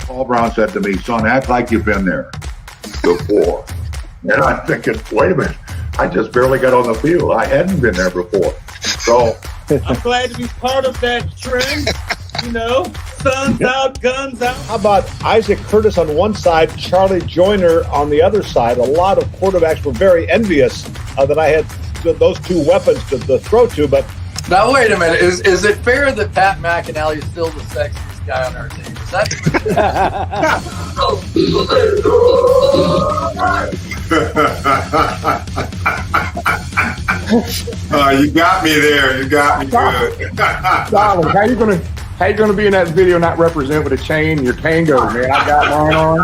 Paul Brown said to me, son, act like you've been there before. And I'm thinking, wait a minute, I just barely got on the field. I hadn't been there before. So I'm glad to be part of that trend. You know, sun's out, guns out. How about Isaac Curtis on one side, Charlie Joyner on the other side? A lot of quarterbacks were very envious that I had those two weapons to throw to. But now, wait a minute. Is it fair that Pat McInally is still the sexiest guy on our team? Is that? You got me there. You got me good. Darling, how you gonna be in that video not represent with a chain? Your tango, man. I got mine on.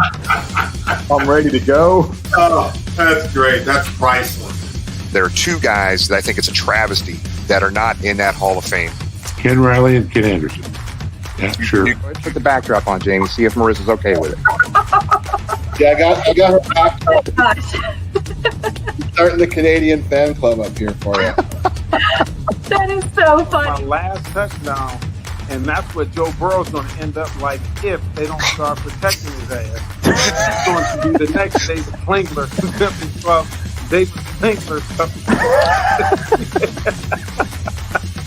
I'm ready to go. Oh, that's great. That's priceless. There are two guys that I think it's a travesty that are not in that Hall of Fame. Ken Riley and Ken Anderson. Yeah, sure. Let's put the backdrop on, Jamie. See if Marissa's okay with it. Yeah, I got her backdrop. Starting the Canadian fan club up here for you. That is so funny. My last touchdown, and that's what Joe Burrow's going to end up like if they don't start protecting his ass. It's going to be the next David Klinkler. David Klinkler.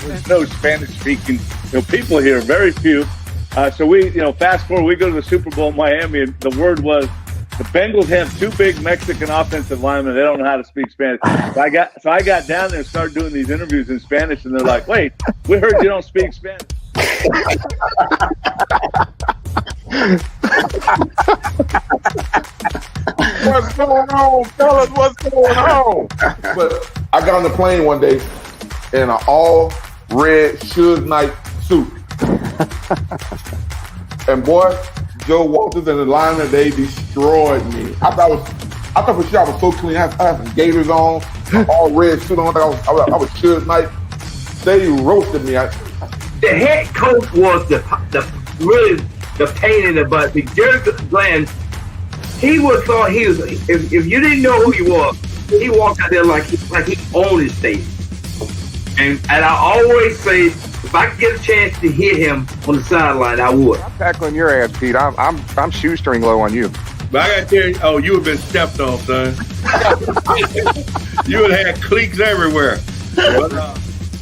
There's no Spanish-speaking people here, very few. So we, fast forward, we go to the Super Bowl in Miami, and the word was the Bengals have two big Mexican offensive linemen. They don't know how to speak Spanish. So I got down there and started doing these interviews in Spanish, and they're like, "Wait, we heard you don't speak Spanish." What's going on, fellas? What's going on? But I got on the plane one day in an all red Suge Knight suit. And boy, Joe Walters and the liner, they destroyed me. I thought for sure I was so clean. I had some gaiters on, all red suit on. I was Suge Knight. They roasted me. The head coach was the pain in the butt. The Jerry Glenn, he would thought he was. If you didn't know who he was, he walked out there like he owned his state. And I always say, if I could get a chance to hit him on the sideline, I would. I'm tackling your ass, Pete. I'm shoestring low on you. But I got to tell you, you have been stepped on, son. You would have had cliques everywhere.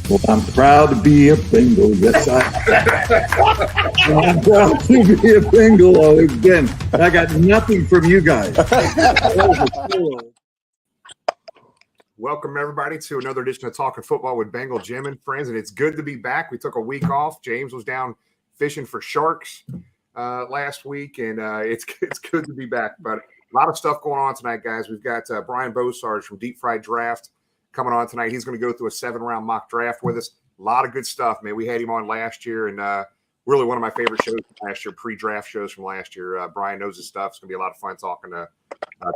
Well, I'm proud to be a Bengal. Yes, I'm proud to be a Bengal again. I got nothing from you guys. Welcome, everybody, to another edition of Talking Football with Bengal Jim and Friends, and it's good to be back. We took a week off. James was down fishing for sharks last week, and it's good to be back. But a lot of stuff going on tonight, guys. We've got Brian Bosarge from Deep Fried Draft coming on tonight. He's going to go through a 7-round mock draft with us. A lot of good stuff, man. We had him on last year, and really one of my favorite shows from last year, pre-draft shows from last year. Brian knows his stuff. It's going to be a lot of fun talking to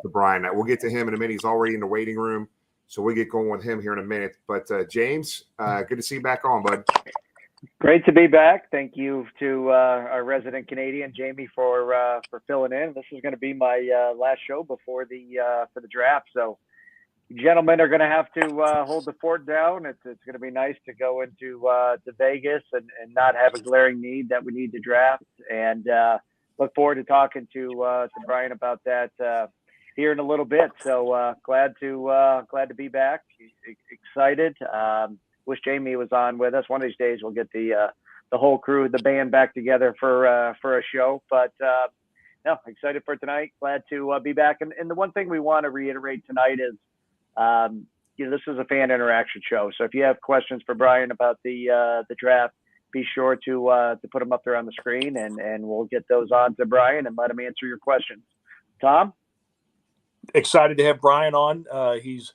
Brian. We'll get to him in a minute. He's already in the waiting room. So we'll get going with him here in a minute. But, James, good to see you back on, bud. Great to be back. Thank you to our resident Canadian, Jamie, for filling in. This is going to be my last show before for the draft. So gentlemen are going to have to hold the fort down. It's going to be nice to go into to Vegas and not have a glaring need that we need to draft. And look forward to talking to Brian about that here in a little bit. So glad to be back. Excited. Wish Jamie was on with us. One of these days we'll get the whole crew, the band, back together for a show. But no, excited for tonight. Glad to be back. And the one thing we want to reiterate tonight is, this is a fan interaction show. So if you have questions for Brian about the draft, be sure to put them up there on the screen, and we'll get those on to Brian and let him answer your questions. Tom? Excited to have Brian on. He's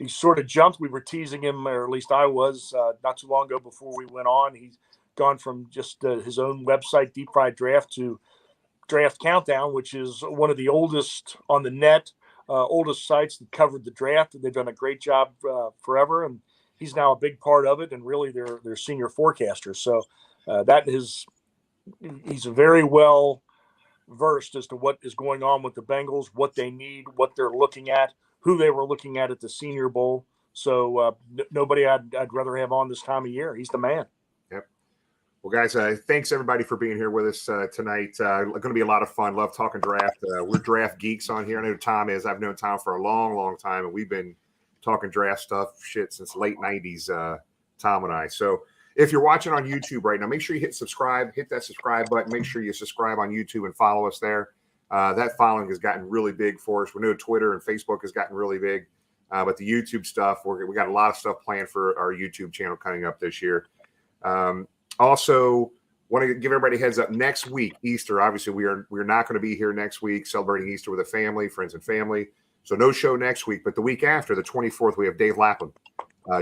sort of jumped. We were teasing him, or at least I was, not too long ago before we went on. He's gone from just his own website, Deep Fried Draft, to Draft Countdown, which is one of the oldest on the net, oldest sites that covered the draft. They've done a great job forever, and he's now a big part of it, and really their senior forecaster. So he's very well versed as to what is going on with the Bengals, what they need, what they're looking at, who they were looking at the Senior Bowl. So nobody I'd rather have on this time of year. He's the man. Yep. Well, guys, thanks everybody for being here with us tonight. Going to be a lot of fun. Love talking draft. We're draft geeks on here. I know Tom is. I've known Tom for a long, long time, and we've been talking draft stuff since late 90s, Tom and I. So if you're watching on YouTube right now, make sure you hit subscribe, hit that subscribe button. Make sure you subscribe on YouTube and follow us there. That following has gotten really big for us. We know Twitter and Facebook has gotten really big, but the YouTube stuff, we got a lot of stuff planned for our YouTube channel coming up this year. Also, want to give everybody a heads up. Next week, Easter, obviously, we're not going to be here next week celebrating Easter with a family, friends and family. So no show next week, but the week after, the 24th, we have Dave Lapham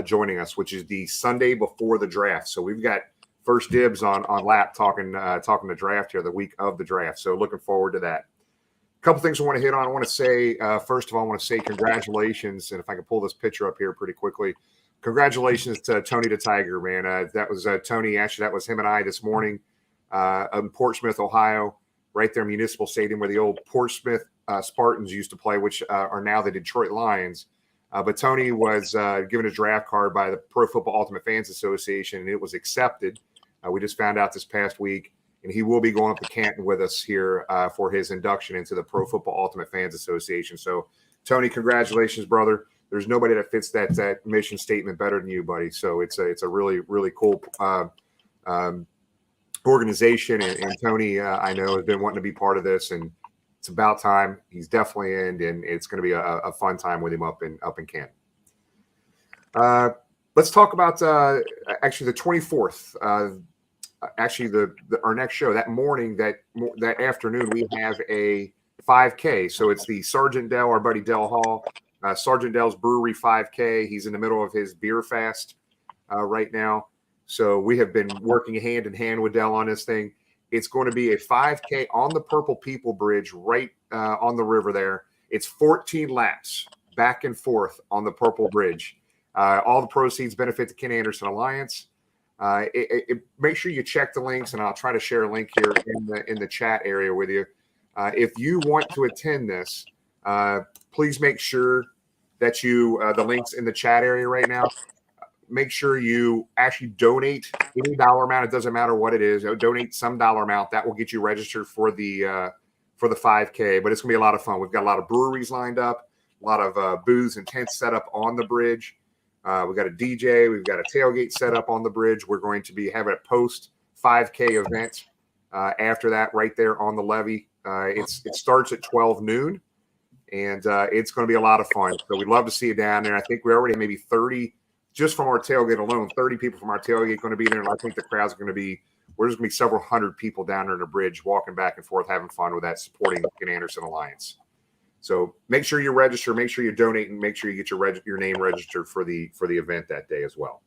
joining us, which is the Sunday before the draft. So we've got first dibs on Lap talking the draft here, the week of the draft. So looking forward to that. A couple things I want to hit on. I want to say, first of all, I want to say congratulations, and if I can pull this picture up here pretty quickly. Congratulations to Tony the Tiger, man. That was Tony. Actually, that was him and I this morning in Portsmouth, Ohio, right there, Municipal Stadium, where the old Portsmouth Spartans used to play, which are now the Detroit Lions. But Tony was given a draft card by the Pro Football Ultimate Fans Association, and it was accepted. We just found out this past week, and he will be going up to Canton with us here for his induction into the Pro Football Ultimate Fans Association. So, Tony, congratulations, brother. There's nobody that fits that mission statement better than you, buddy. So it's a really, really cool organization. And Tony, I know, has been wanting to be part of this, and it's about time. He's definitely in, and it's going to be a fun time with him up in Canton. Let's talk about actually the 24th. Our next show that morning, that afternoon, we have a 5K. So it's the Sergeant Dell, our buddy Dell Hall. Sergeant Dell's Brewery 5K. He's in the middle of his beer fast right now. So we have been working hand in hand with Dell on this thing. It's going to be a 5K on the Purple People Bridge right on the river there. It's 14 laps back and forth on the Purple Bridge. All the proceeds benefit the Ken Anderson Alliance. Make sure you check the links, and I'll try to share a link here in the chat area with you. If you want to attend this, please make sure that you the links in the chat area right now. Make sure you actually donate any dollar amount. It doesn't matter what it is. Donate some dollar amount. That will get you registered for the 5K. But it's gonna be a lot of fun. We've got a lot of breweries lined up, a lot of booths and tents set up on the bridge. We've got a DJ. We've got a tailgate set up on the bridge. We're going to be having a post 5K event after that right there on the levee. It starts at 12 noon. And it's going to be a lot of fun. So we'd love to see you down there. I think we already have maybe 30, just from our tailgate alone, 30 people from our tailgate going to be there. And I think the crowd's going to be, we're just going to be several hundred people down there on the bridge, walking back and forth, having fun with that, supporting the Ken Anderson Alliance. So make sure you register, make sure you donate, and make sure you get your name registered for the event that day as well.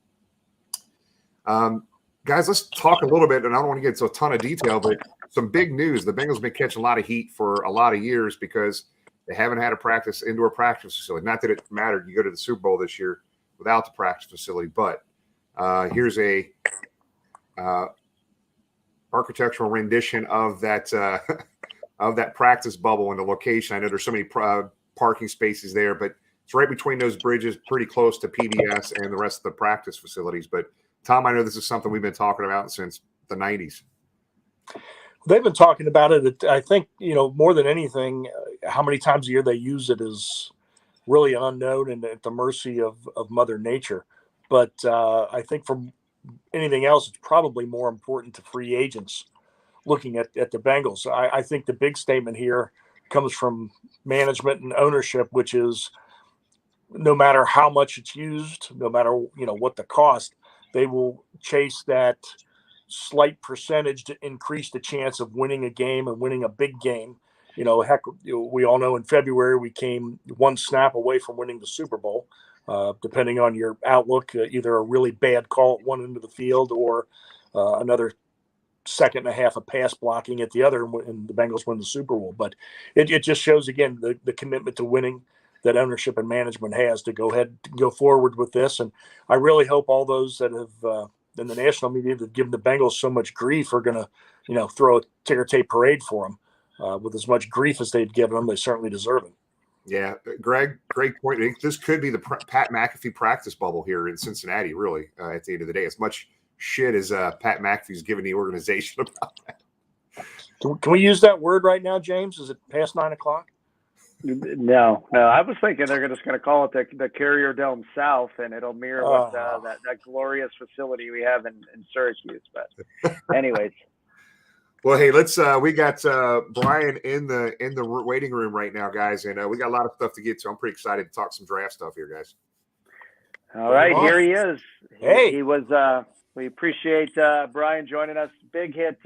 Guys, let's talk a little bit, and I don't want to get into a ton of detail, but some big news. The Bengals have been catching a lot of heat for a lot of years because they haven't had a indoor practice facility. Not that it mattered. You go to the Super Bowl this year without the practice facility, but here's a architectural rendition of that practice bubble and the location. I know there's so many parking spaces there, but it's right between those bridges, pretty close to PBS and the rest of the practice facilities. But Tom, I know this is something we've been talking about since the 90s. They've been talking about it. I think, more than anything, how many times a year they use it is really an unknown and at the mercy of Mother Nature. But I think from anything else, it's probably more important to free agents looking at the Bengals. I think the big statement here comes from management and ownership, which is no matter how much it's used, no matter what the cost, they will chase that slight percentage to increase the chance of winning a game and winning a big game. Heck, we all know in February we came one snap away from winning the Super Bowl, depending on your outlook, either a really bad call at one end of the field or another second and a half of pass blocking at the other, and the Bengals win the Super Bowl. But it just shows, again, the commitment to winning that ownership and management has to go ahead and go forward with this. And I really hope all those that have in the national media that give the Bengals so much grief are going to, throw a ticker tape parade for them. With as much grief as they've given them, they certainly deserve it. Yeah, Greg, great point. This could be the Pat McAfee practice bubble here in Cincinnati, really, at the end of the day. As much shit is Pat McAfee's giving the organization about that. Can we use that word right now, James? Is it past 9 o'clock? No. I was thinking they're just going to call it the Carrier Dome South, and it'll mirror what that glorious facility we have in Syracuse. But, anyways. Well, hey, let's. We got Brian in the waiting room right now, guys, and we got a lot of stuff to get to. I'm pretty excited to talk some draft stuff here, guys. All right, here he is. Hey, he was. We appreciate Brian joining us. Big hit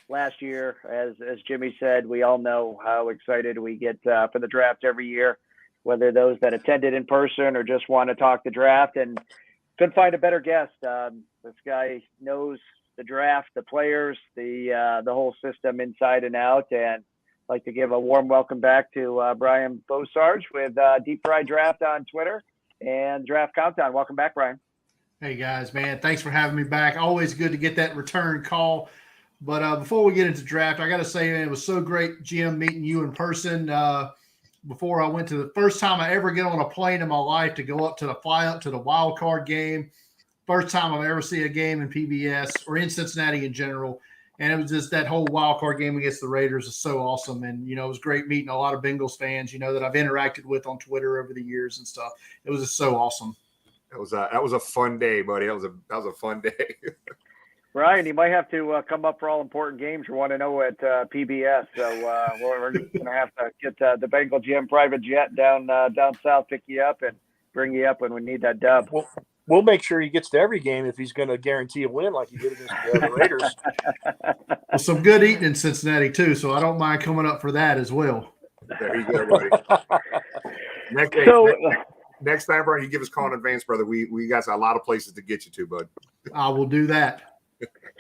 last year, as Jimmy said. We all know how excited we get for the draft every year, whether those that attended in person or just want to talk the draft. And couldn't find a better guest. This guy knows the draft, the players, the whole system inside and out. And I'd like to give a warm welcome back to Brian Bosarge with Deep Fried Draft on Twitter and Draft Countdown. Welcome back, Brian. Hey guys, man, thanks for having me back. Always good to get that return call. But before we get into draft, I got to say, man, it was so great, Jim, meeting you in person. Before I went to the first time I ever get on a plane in my life to go fly up to the wild card game. First time I've ever seen a game in PBS or in Cincinnati in general. And it was just that whole wild card game against the Raiders is so awesome. And, it was great meeting a lot of Bengals fans, that I've interacted with on Twitter over the years and stuff. It was just so awesome. That was a fun day, buddy. That was a fun day. Brian, you might have to come up for all important games you want to know at PBS. So we're going to have to get the Bengal Jim private jet down south, pick you up, and bring you up when we need that dub. We'll make sure he gets to every game if he's going to guarantee a win like he did against the Raiders. Well, some good eating in Cincinnati, too, so I don't mind coming up for that as well. There you go, buddy. Next time, Brian, you give us a call in advance, brother. We got a lot of places to get you to, bud. I will do that.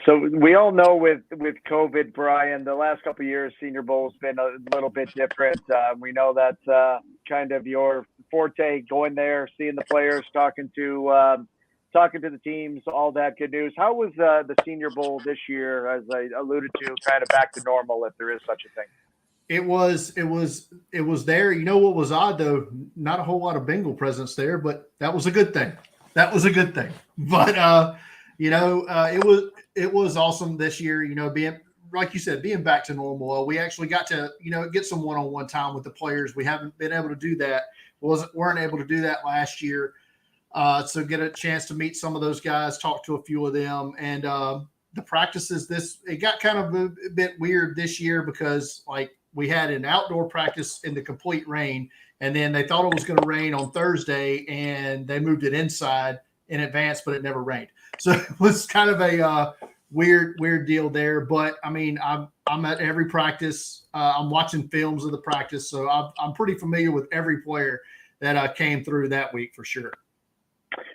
So we all know with COVID, Brian, the last couple of years, Senior Bowl has been a little bit different. We know that's kind of your forte, going there, seeing the players, talking to the teams, all that good news. How was the Senior Bowl this year, as I alluded to, kind of back to normal, if there is such a thing? It was there. You know what was odd though? Not a whole lot of Bengal presence there, but that was a good thing. But it was awesome this year. Being, like you said, being back to normal. We actually got to get some one-on-one time with the players. We haven't been able to do that. Weren't able to do that last year. So get a chance to meet some of those guys, talk to a few of them, and the practices. It got kind of a bit weird this year because we had an outdoor practice in the complete rain, and then they thought it was going to rain on Thursday, and they moved it inside in advance, but it never rained. So it was kind of a weird deal there. But I mean, I'm at every practice. I'm watching films of the practice, so I'm pretty familiar with every player that came through that week for sure.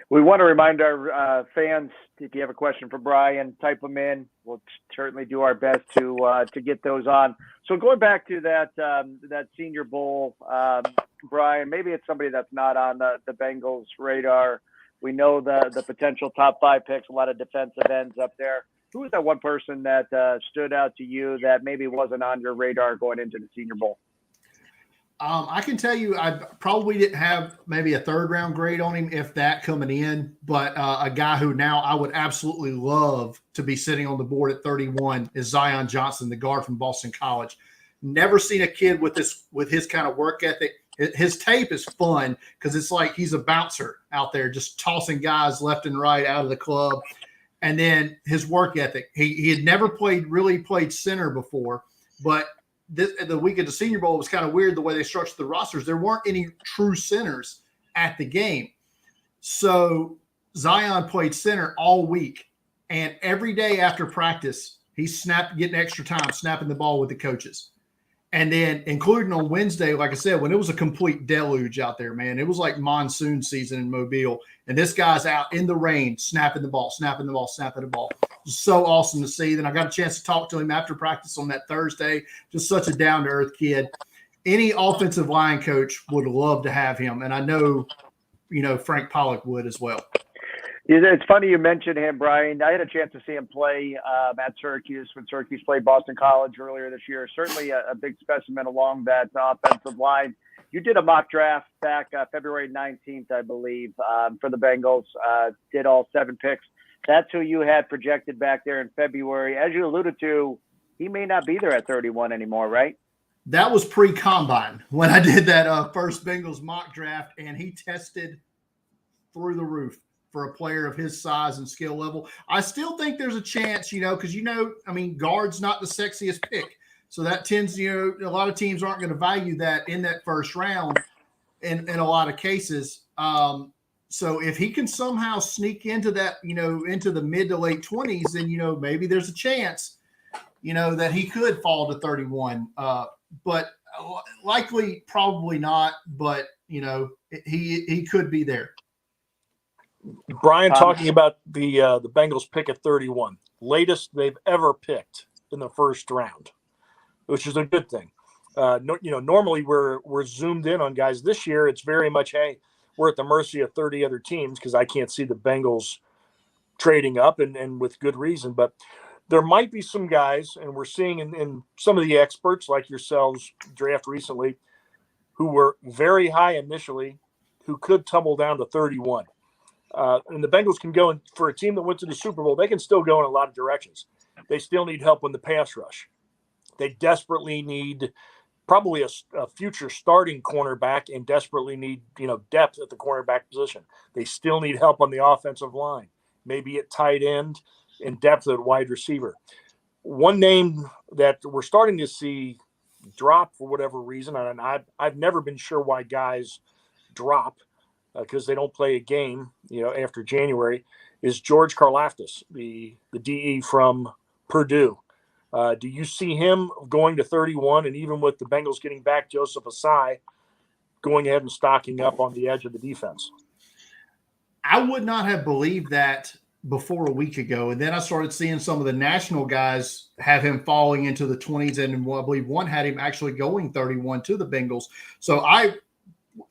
We want to remind our fans, if you have a question for Brian, type them in. We'll certainly do our best to get those on. So going back to that Senior Bowl, Brian, maybe it's somebody that's not on the Bengals radar. We know the potential top 5 picks, a lot of defensive ends up there. Who was that one person that stood out to you that maybe wasn't on your radar going into the Senior Bowl? I can tell you I probably didn't have maybe a 3rd round grade on him, if that, coming in. But a guy who now I would absolutely love to be sitting on the board at 31 is Zion Johnson, the guard from Boston College. Never seen a kid with his kind of work ethic. His tape is fun because it's like he's a bouncer out there just tossing guys left and right out of the club. And then his work ethic. He had never really played center before, but the week of the Senior Bowl was kind of weird the way they structured the rosters. There weren't any true centers at the game. So Zion played center all week. And every day after practice, he's getting extra time, snapping the ball with the coaches. And then including on Wednesday, like I said, when it was a complete deluge out there, man, it was like monsoon season in Mobile. And this guy's out in the rain, snapping the ball. It was so awesome to see. Then I got a chance to talk to him after practice on that Thursday. Just such a down-to-earth kid. Any offensive line coach would love to have him. And I know, Frank Pollock would as well. It's funny you mentioned him, Brian. I had a chance to see him play at Syracuse when Syracuse played Boston College earlier this year. Certainly a big specimen along that offensive line. You did a mock draft back February 19th, I believe, for the Bengals. Did all 7 picks. That's who you had projected back there in February. As you alluded to, he may not be there at 31 anymore, right? That was pre-combine when I did that first Bengals mock draft, and he tested through the roof for a player of his size and skill level. I still think there's a chance, because, guard's not the sexiest pick. So that tends, a lot of teams aren't going to value that in that first round in a lot of cases. So if he can somehow sneak into that, into the mid to late 20s, then, maybe there's a chance, that he could fall to 31. But likely probably not. But, he could be there. Brian, talking about the Bengals pick at 31, latest they've ever picked in the first round, which is a good thing. Normally we're zoomed in on guys. This year it's very much, hey, we're at the mercy of 30 other teams because I can't see the Bengals trading up, and with good reason. But there might be some guys, and we're seeing in some of the experts like yourselves draft recently, who were very high initially, who could tumble down to 31. And the Bengals can go, and for a team that went to the Super Bowl, they can still go in a lot of directions. They still need help in the pass rush. They desperately need probably a future starting cornerback, and desperately need, depth at the cornerback position. They still need help on the offensive line, maybe at tight end, and depth at wide receiver. One name that we're starting to see drop for whatever reason, and I've never been sure why guys drop, because they don't play a game, after January, is George Karlaftis, the DE from Purdue. Do you see him going to 31, and even with the Bengals getting back Joseph Asai, going ahead and stocking up on the edge of the defense? I would not have believed that before a week ago. And then I started seeing some of the national guys have him falling into the 20s. And I believe one had him actually going 31 to the Bengals. So I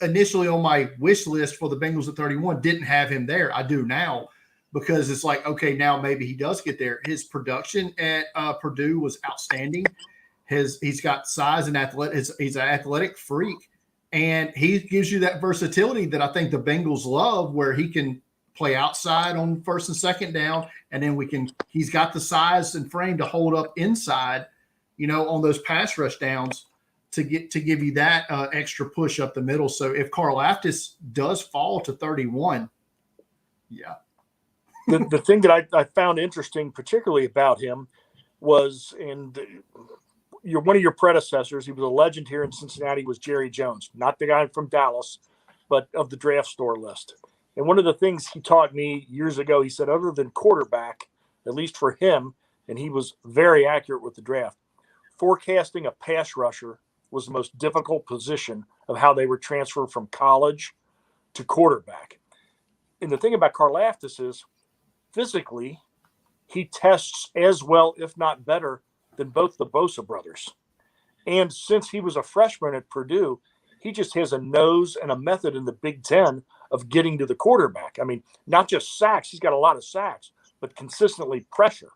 initially on my wish list for the Bengals at 31 didn't have him there. I do now, because it's like, okay, now maybe he does get there. His production at Purdue was outstanding. He's got size and he's an athletic freak. And he gives you that versatility that I think the Bengals love, where he can play outside on first and second down. And then he's got the size and frame to hold up inside, on those pass rush downs to give you that extra push up the middle. So if Karlaftis does fall to 31, yeah. The thing that I found interesting, particularly about him, was one of your predecessors. He was a legend here in Cincinnati. Was Jerry Jones, not the guy from Dallas, but of the draft store list. And one of the things he taught me years ago, he said, other than quarterback, at least for him, and he was very accurate with the draft, forecasting a pass rusher was the most difficult position of how they were transferred from college to quarterback. And the thing about Karlaftis is, physically, he tests as well, if not better, than both the Bosa brothers. And since he was a freshman at Purdue, he just has a nose and a method in the Big Ten of getting to the quarterback. I mean, not just sacks. He's got a lot of sacks, but consistently pressure.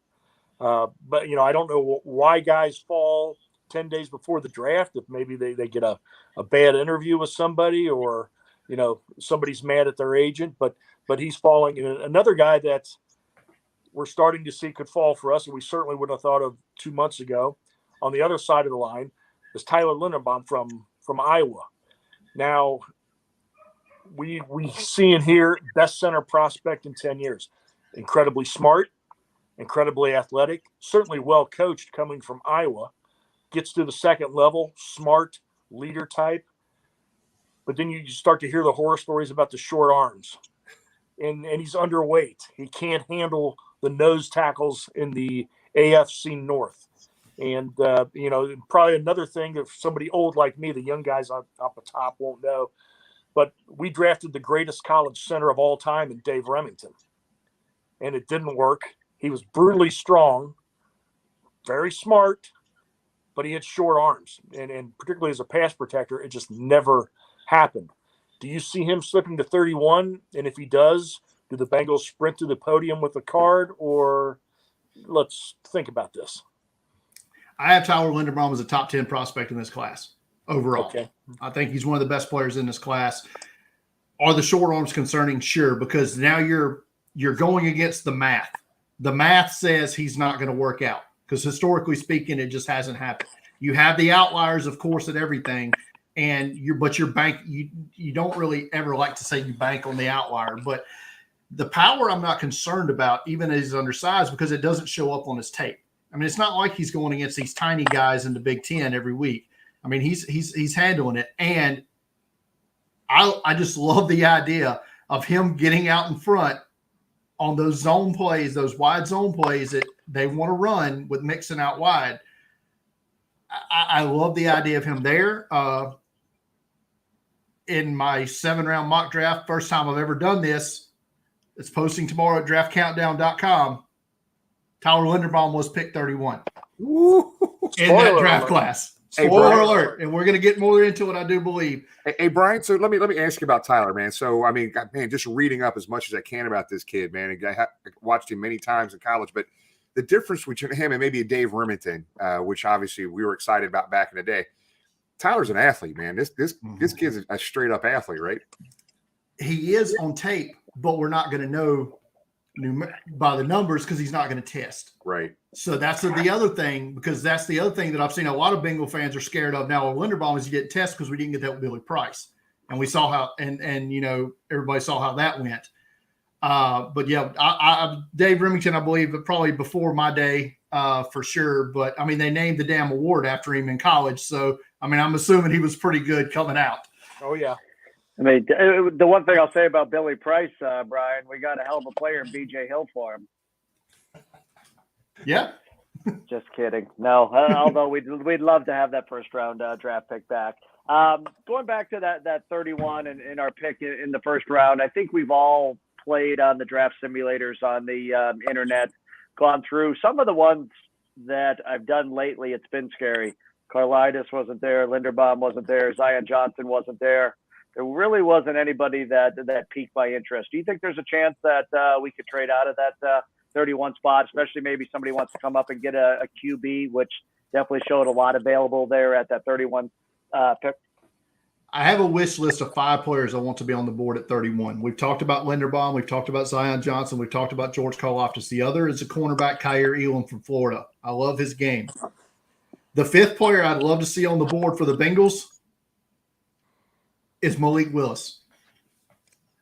But, I don't know why guys fall 10 days before the draft, if maybe they get a bad interview with somebody, or, somebody's mad at their agent, but he's falling. And another guy that we're starting to see could fall for us, and we certainly wouldn't have thought of 2 months ago, on the other side of the line, is Tyler Linderbaum from Iowa. Now, we see and hear best center prospect in 10 years. Incredibly smart, incredibly athletic, certainly well coached coming from Iowa. Gets to the second level, smart, leader type. But then you start to hear the horror stories about the short arms. And he's underweight. He can't handle the nose tackles in the AFC North. And, probably another thing, if somebody old like me, the young guys up the top won't know, but we drafted the greatest college center of all time in Dave Remington. And it didn't work. He was brutally strong, very smart, but he had short arms. And particularly as a pass protector, it just never happened. Do you see him slipping to 31? And if he does, do the Bengals sprint to the podium with the card? Or let's think about this. I have Tyler Linderbaum as a top 10 prospect in this class overall. Okay. I think he's one of the best players in this class. Are the short arms concerning? Sure, because now you're you're going against the math. The math says he's not going to work out because historically speaking, it just hasn't happened. You have the outliers, of course, at everything, and you don't really ever like to say you bank on the outlier, but the power I'm not concerned about, even as he's undersized, because it doesn't show up on his tape. I mean, it's not like he's going against these tiny guys in the Big Ten every week. I mean, he's handling it, and I just love the idea of him getting out in front on those zone plays, those wide zone plays that they want to run with Mixon out wide. I love the idea of him there. In my 7-round mock draft, first time I've ever done this, it's posting tomorrow at draftcountdown.com. Tyler Linderbaum was picked 31 in that draft class. Spoiler alert. And we're going to get more into it, I do believe. Hey, Brian, so let me ask you about Tyler, man. So, I mean, just reading up as much as I can about this kid, man. I watched him many times in college, but the difference between him and maybe a Dave Remington, which obviously we were excited about back in the day, Tyler's an athlete, man. This kid's a straight up athlete, right? He is on tape, but we're not going to know by the numbers because he's not going to test. Right. So that's the other thing, because that's the other thing that I've seen a lot of Bengal fans are scared of now. Linderbaum is getting tested because we didn't get that with Billy Price, and we saw how and you know everybody saw how that went. But yeah, Dave Remington, I believe, probably before my day for sure. But I mean, they named the damn award after him in college, so I mean, I'm assuming he was pretty good coming out. Oh yeah. I mean, the one thing I'll say about Billy Price, Brian, we got a hell of a player in B.J. Hill for him. Yeah. Just kidding. No, although we'd love to have that first round draft pick back. Going back to that 31 and our pick in the first round, I think we've all played on the draft simulators on the internet, gone through some of the ones that I've done lately. It's been scary. Karlaitis wasn't there. Linderbaum wasn't there. Zion Johnson wasn't there. There really wasn't anybody that piqued my interest. Do you think there's a chance that we could trade out of that 31 spot, especially maybe somebody wants to come up and get a QB, which definitely showed a lot available there at that 31 pick? I have a wish list of 5 players I want to be on the board at 31. We've talked about Linderbaum. We've talked about Zion Johnson. We've talked about George Karlaftis. The other is a cornerback, Kyer Elam from Florida. I love his game. The 5th player I'd love to see on the board for the Bengals is Malik Willis.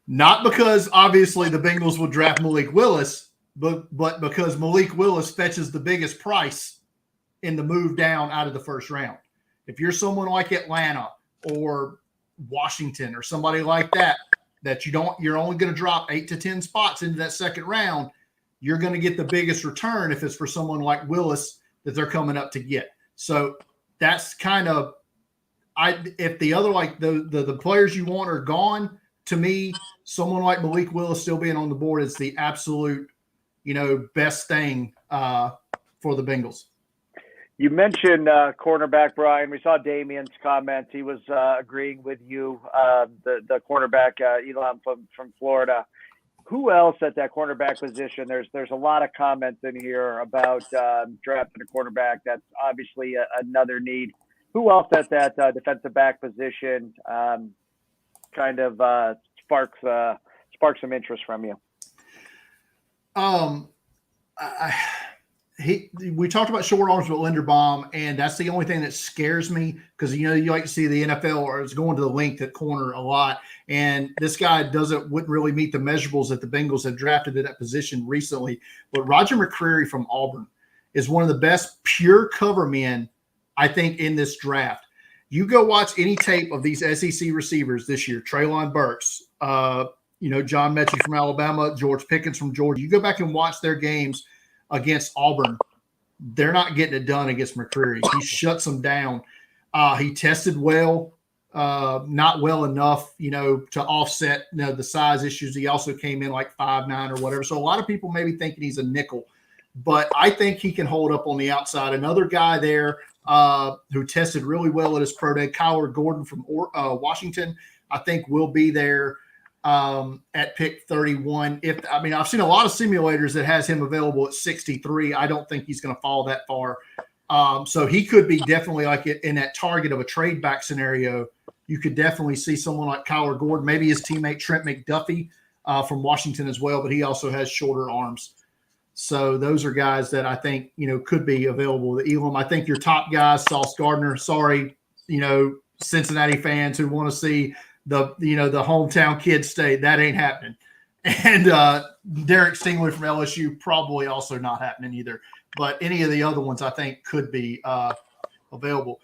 Not because obviously the Bengals would draft Malik Willis, but because Malik Willis fetches the biggest price in the move down out of the first round. If you're someone like Atlanta or Washington or somebody like that you're only going to drop 8 to 10 spots into that second round, you're going to get the biggest return if it's for someone like Willis that they're coming up to get. So that's kind of, if the other, like the players you want are gone, to me, someone like Malik Willis still being on the board is the absolute, best thing for the Bengals. You mentioned cornerback, Brian. We saw Damien's comments. He was agreeing with you, the cornerback, Elam from Florida. Who else at that cornerback position? There's a lot of comments in here about drafting a cornerback. That's obviously another need. Who else at that defensive back position kind of sparks some interest from you? We talked about short arms with Linderbaum, and that's the only thing that scares me because you like to see the NFL or it's going to the length at corner a lot, and this guy wouldn't really meet the measurables that the Bengals have drafted at that position recently. But Roger McCreary from Auburn is one of the best pure cover men, I think, in this draft. You go watch any tape of these SEC receivers this year, Treylon Burks, John Mechie from Alabama, George Pickens from Georgia. You go back and watch their games against Auburn. They're not getting it done against McCreary. He shuts them down. He tested well, not well enough, to offset the size issues. He also came in like 5'9" or whatever. So a lot of people may be thinking he's a nickel, but I think he can hold up on the outside. Another guy there who tested really well at his pro day, Kyler Gordon from Washington, I think will be there at pick 31. I've seen a lot of simulators that has him available at 63. I don't think he's going to fall that far. So he could be definitely like in that target of a trade back scenario. You could definitely see someone like Kyler Gordon, maybe his teammate Trent McDuffie from Washington as well, but he also has shorter arms. So those are guys that I think, could be available. The Elam, I think your top guys, Sauce Gardner, sorry, Cincinnati fans who want to see the hometown kid stay, that ain't happening. And Derek Stingley from LSU, probably also not happening either. But any of the other ones I think could be available.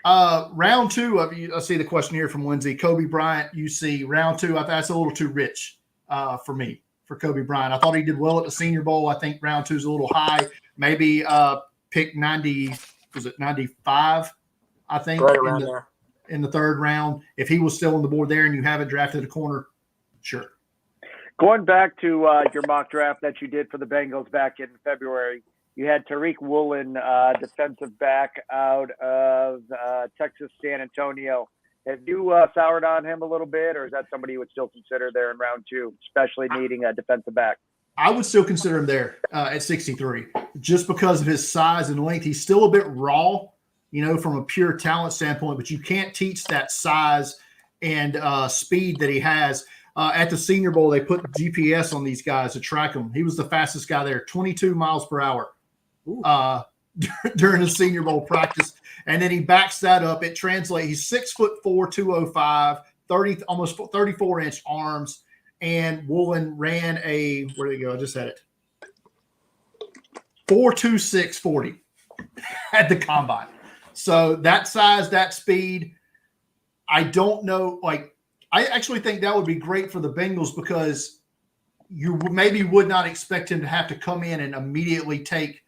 Round 2, I see the question here from Lindsay. Kobe Bryant, UC, round 2, that's a little too rich for me, for Kobe Bryant. I thought he did well at the Senior Bowl. I think round 2 is a little high. Maybe pick 90, was it 95, I think, right around there in the third round. If he was still on the board there and you haven't drafted a corner, sure. Going back to your mock draft that you did for the Bengals back in February, you had Tariq Woolen, defensive back out of Texas San Antonio. Have you soured on him a little bit, or is that somebody you would still consider there in round 2, especially needing a defensive back? I would still consider him there at 63, just because of his size and length. He's still a bit raw, from a pure talent standpoint, but you can't teach that size and speed that he has. At the Senior Bowl, they put GPS on these guys to track them. He was the fastest guy there, 22 miles per hour during the Senior Bowl practice. And then he backs that up. It translates. He's 6'4", 205, almost 34-inch arms. And Woolen ran a, where did he go? I just had it. 4.26 40 at the combine. So that size, that speed, I don't know. I actually think that would be great for the Bengals because you maybe would not expect him to have to come in and immediately take,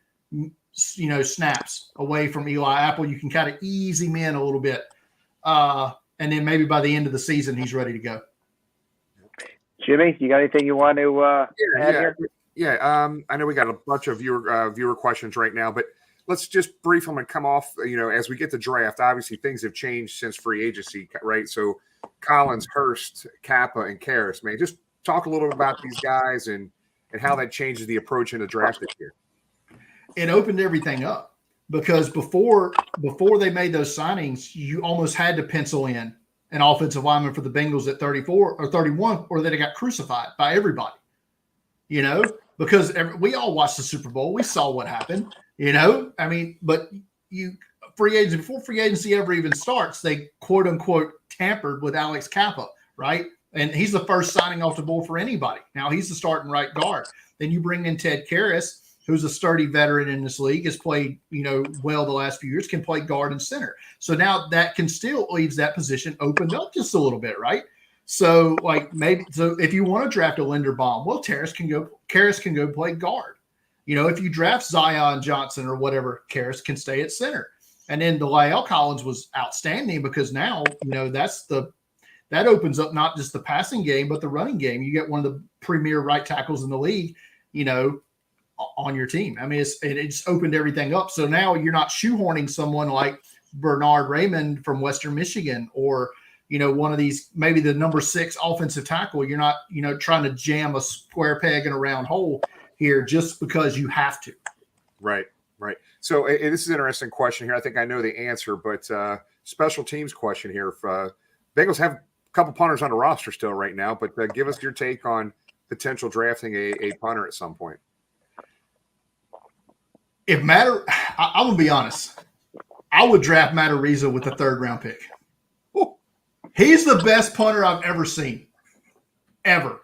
snaps away from Eli Apple. You can kind of ease him in a little bit. And then maybe by the end of the season, he's ready to go. Jimmy, you got anything you want to add here? Yeah. I know we got a bunch of viewer questions right now, but let's just brief them and come off, as we get to draft. Obviously, things have changed since free agency, right? So Collins, Hurst, Kappa, and Karras, man, just talk a little bit about these guys and how that changes the approach in the draft this year. It opened everything up because before they made those signings, you almost had to pencil in an offensive lineman for the Bengals at 34 or 31, or that it got crucified by everybody, because we all watched the Super Bowl. We saw what happened, but before free agency ever even starts, they quote unquote tampered with Alex Kappa, right? And he's the first signing off the board for anybody. Now he's the starting right guard. Then you bring in Ted Karras, who's a sturdy veteran in this league, has played, well the last few years, can play guard and center. So now that can still leaves that position opened up just a little bit, right? So if you want to draft a Linderbaum, well, Karras can go play guard. If you draft Zion Johnson or whatever, Karras can stay at center. And then La'el Collins was outstanding because now, that opens up not just the passing game, but the running game. You get one of the premier right tackles in the league, on your team. I mean, it's opened everything up. So now you're not shoehorning someone like Bernard Raymond from Western Michigan or, one of these, maybe the number 6 offensive tackle. You're not, trying to jam a square peg in a round hole here just because you have to. Right. So this is an interesting question here. I think I know the answer, but special teams question here. Bengals have a couple punters on the roster still right now, but give us your take on potential drafting a punter at some point. I'm going to be honest. I would draft Matt Ariza with the 3rd round pick. He's the best punter I've ever seen, ever.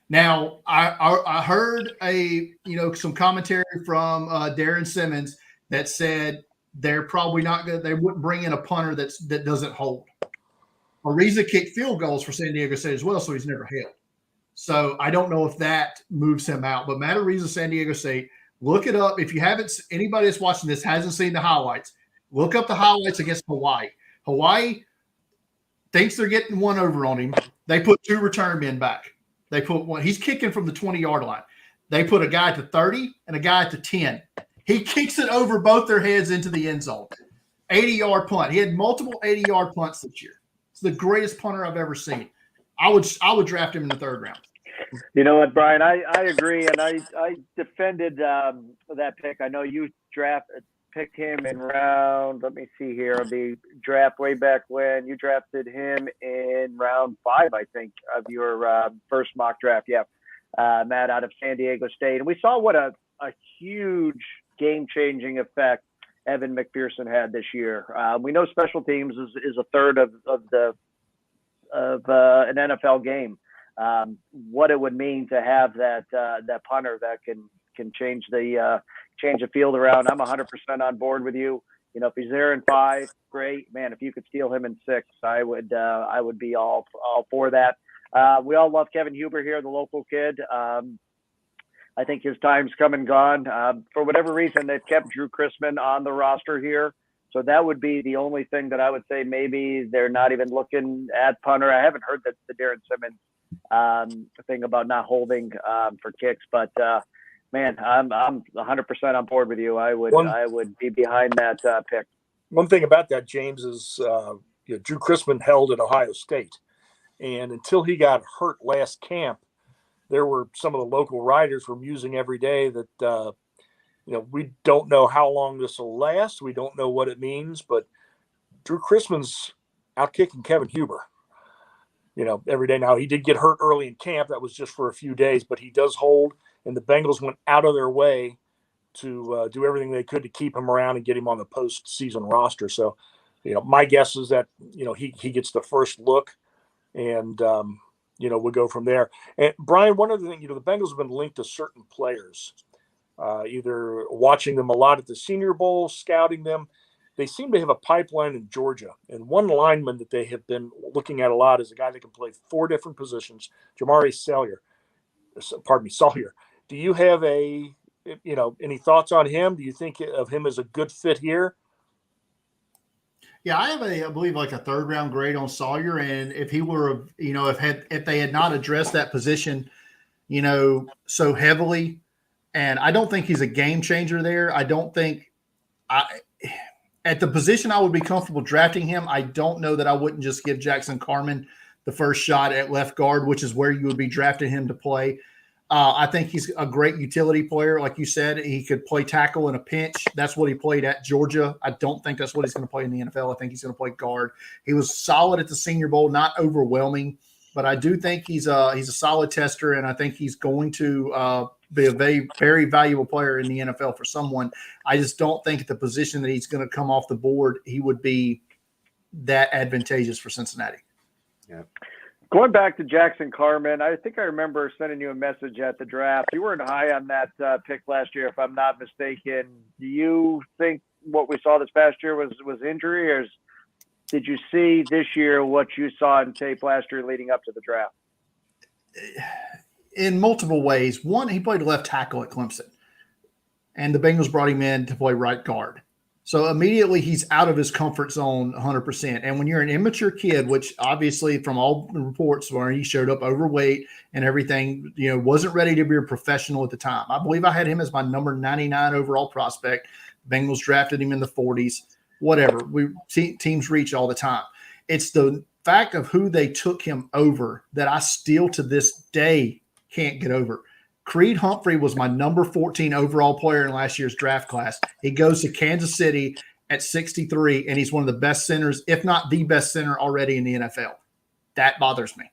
Now, I heard some commentary from Darren Simmons that said they're probably not good. They wouldn't bring in a punter that doesn't hold. Ariza kicked field goals for San Diego State as well, so he's never held. So I don't know if that moves him out. But Matt Ariza, San Diego State, look it up. If you haven't, anybody that's watching this hasn't seen the highlights, look up the highlights against Hawaii. Hawaii thinks they're getting one over on him. They put 2 return men back. They put one. He's kicking from the 20-yard line. They put a guy at the 30 and a guy at the 10. He kicks it over both their heads into the end zone. 80-yard punt. He had multiple 80-yard punts this year. It's the greatest punter I've ever seen. I would draft him in the 3rd round. You know what, Brian? I agree, and I defended that pick. I know you picked him in round, let me see here, the draft way back when. You drafted him in round 5, I think, of your first mock draft. Yeah. Matt out of San Diego State. And we saw what a huge game-changing effect Evan McPherson had this year. We know special teams is a third of an NFL game. What it would mean to have that punter that can change the field around. I'm 100% on board with you. You know, if he's there in 5, great, man. If you could steal him in 6, I would be all for that. We all love Kevin Huber here, the local kid. I think his time's come and gone. For whatever reason, they've kept Drew Chrisman on the roster here. So that would be the only thing that I would say maybe they're not even looking at punter. I haven't heard the Darren Simmons thing about not holding for kicks, but man, I'm 100% on board with you. I would be behind that pick. One thing about that, James, is Drew Chrisman held at Ohio State, and until he got hurt last camp, there were some of the local writers were musing every day that we don't know how long this will last. We don't know what it means, but Drew Chrisman's out kicking Kevin Huber, every day. Now, he did get hurt early in camp. That was just for a few days, but he does hold, and the Bengals went out of their way to do everything they could to keep him around and get him on the postseason roster. So, my guess is that, he gets the first look, and, we'll go from there. And Brian, one other thing, the Bengals have been linked to certain players, either watching them a lot at the Senior Bowl, scouting them. They seem to have a pipeline in Georgia. And one lineman that they have been looking at a lot is a guy that can play 4 different positions, Jamari Sawyer. Do you have any thoughts on him? Do you think of him as a good fit here? Yeah, I have I believe like a 3rd round grade on Sawyer. And if he were, if they had not addressed that position, so heavily, and I don't think he's a game changer there. I don't think at the position I would be comfortable drafting him. I don't know that I wouldn't just give Jackson Carman the first shot at left guard, which is where you would be drafting him to play. I think he's a great utility player. Like you said, he could play tackle in a pinch. That's what he played at Georgia. I don't think that's what he's going to play in the NFL. I think he's going to play guard. He was solid at the Senior Bowl, not overwhelming, but I do think he's a solid tester, and I think he's going to be a very, very valuable player in the NFL for someone. I just don't think at the position that he's going to come off the board, he would be that advantageous for Cincinnati. Yeah. Going back to Jackson Carman, I think I remember sending you a message at the draft. You weren't high on that pick last year, if I'm not mistaken. Do you think what we saw this past year was injury, or did you see this year what you saw in tape last year leading up to the draft? In multiple ways. One, he played left tackle at Clemson, and the Bengals brought him in to play right guard. So immediately he's out of his comfort zone 100%. And when you're an immature kid, which obviously from all the reports where he showed up overweight and everything, wasn't ready to be a professional at the time. I believe I had him as my number 99 overall prospect. Bengals drafted him in the 40s, whatever. Teams reach all the time. It's the fact of who they took him over that I still to this day can't get over. Creed Humphrey was my number 14 overall player in last year's draft class. He goes to Kansas City at 63, and he's one of the best centers, if not the best center already in the NFL. That bothers me.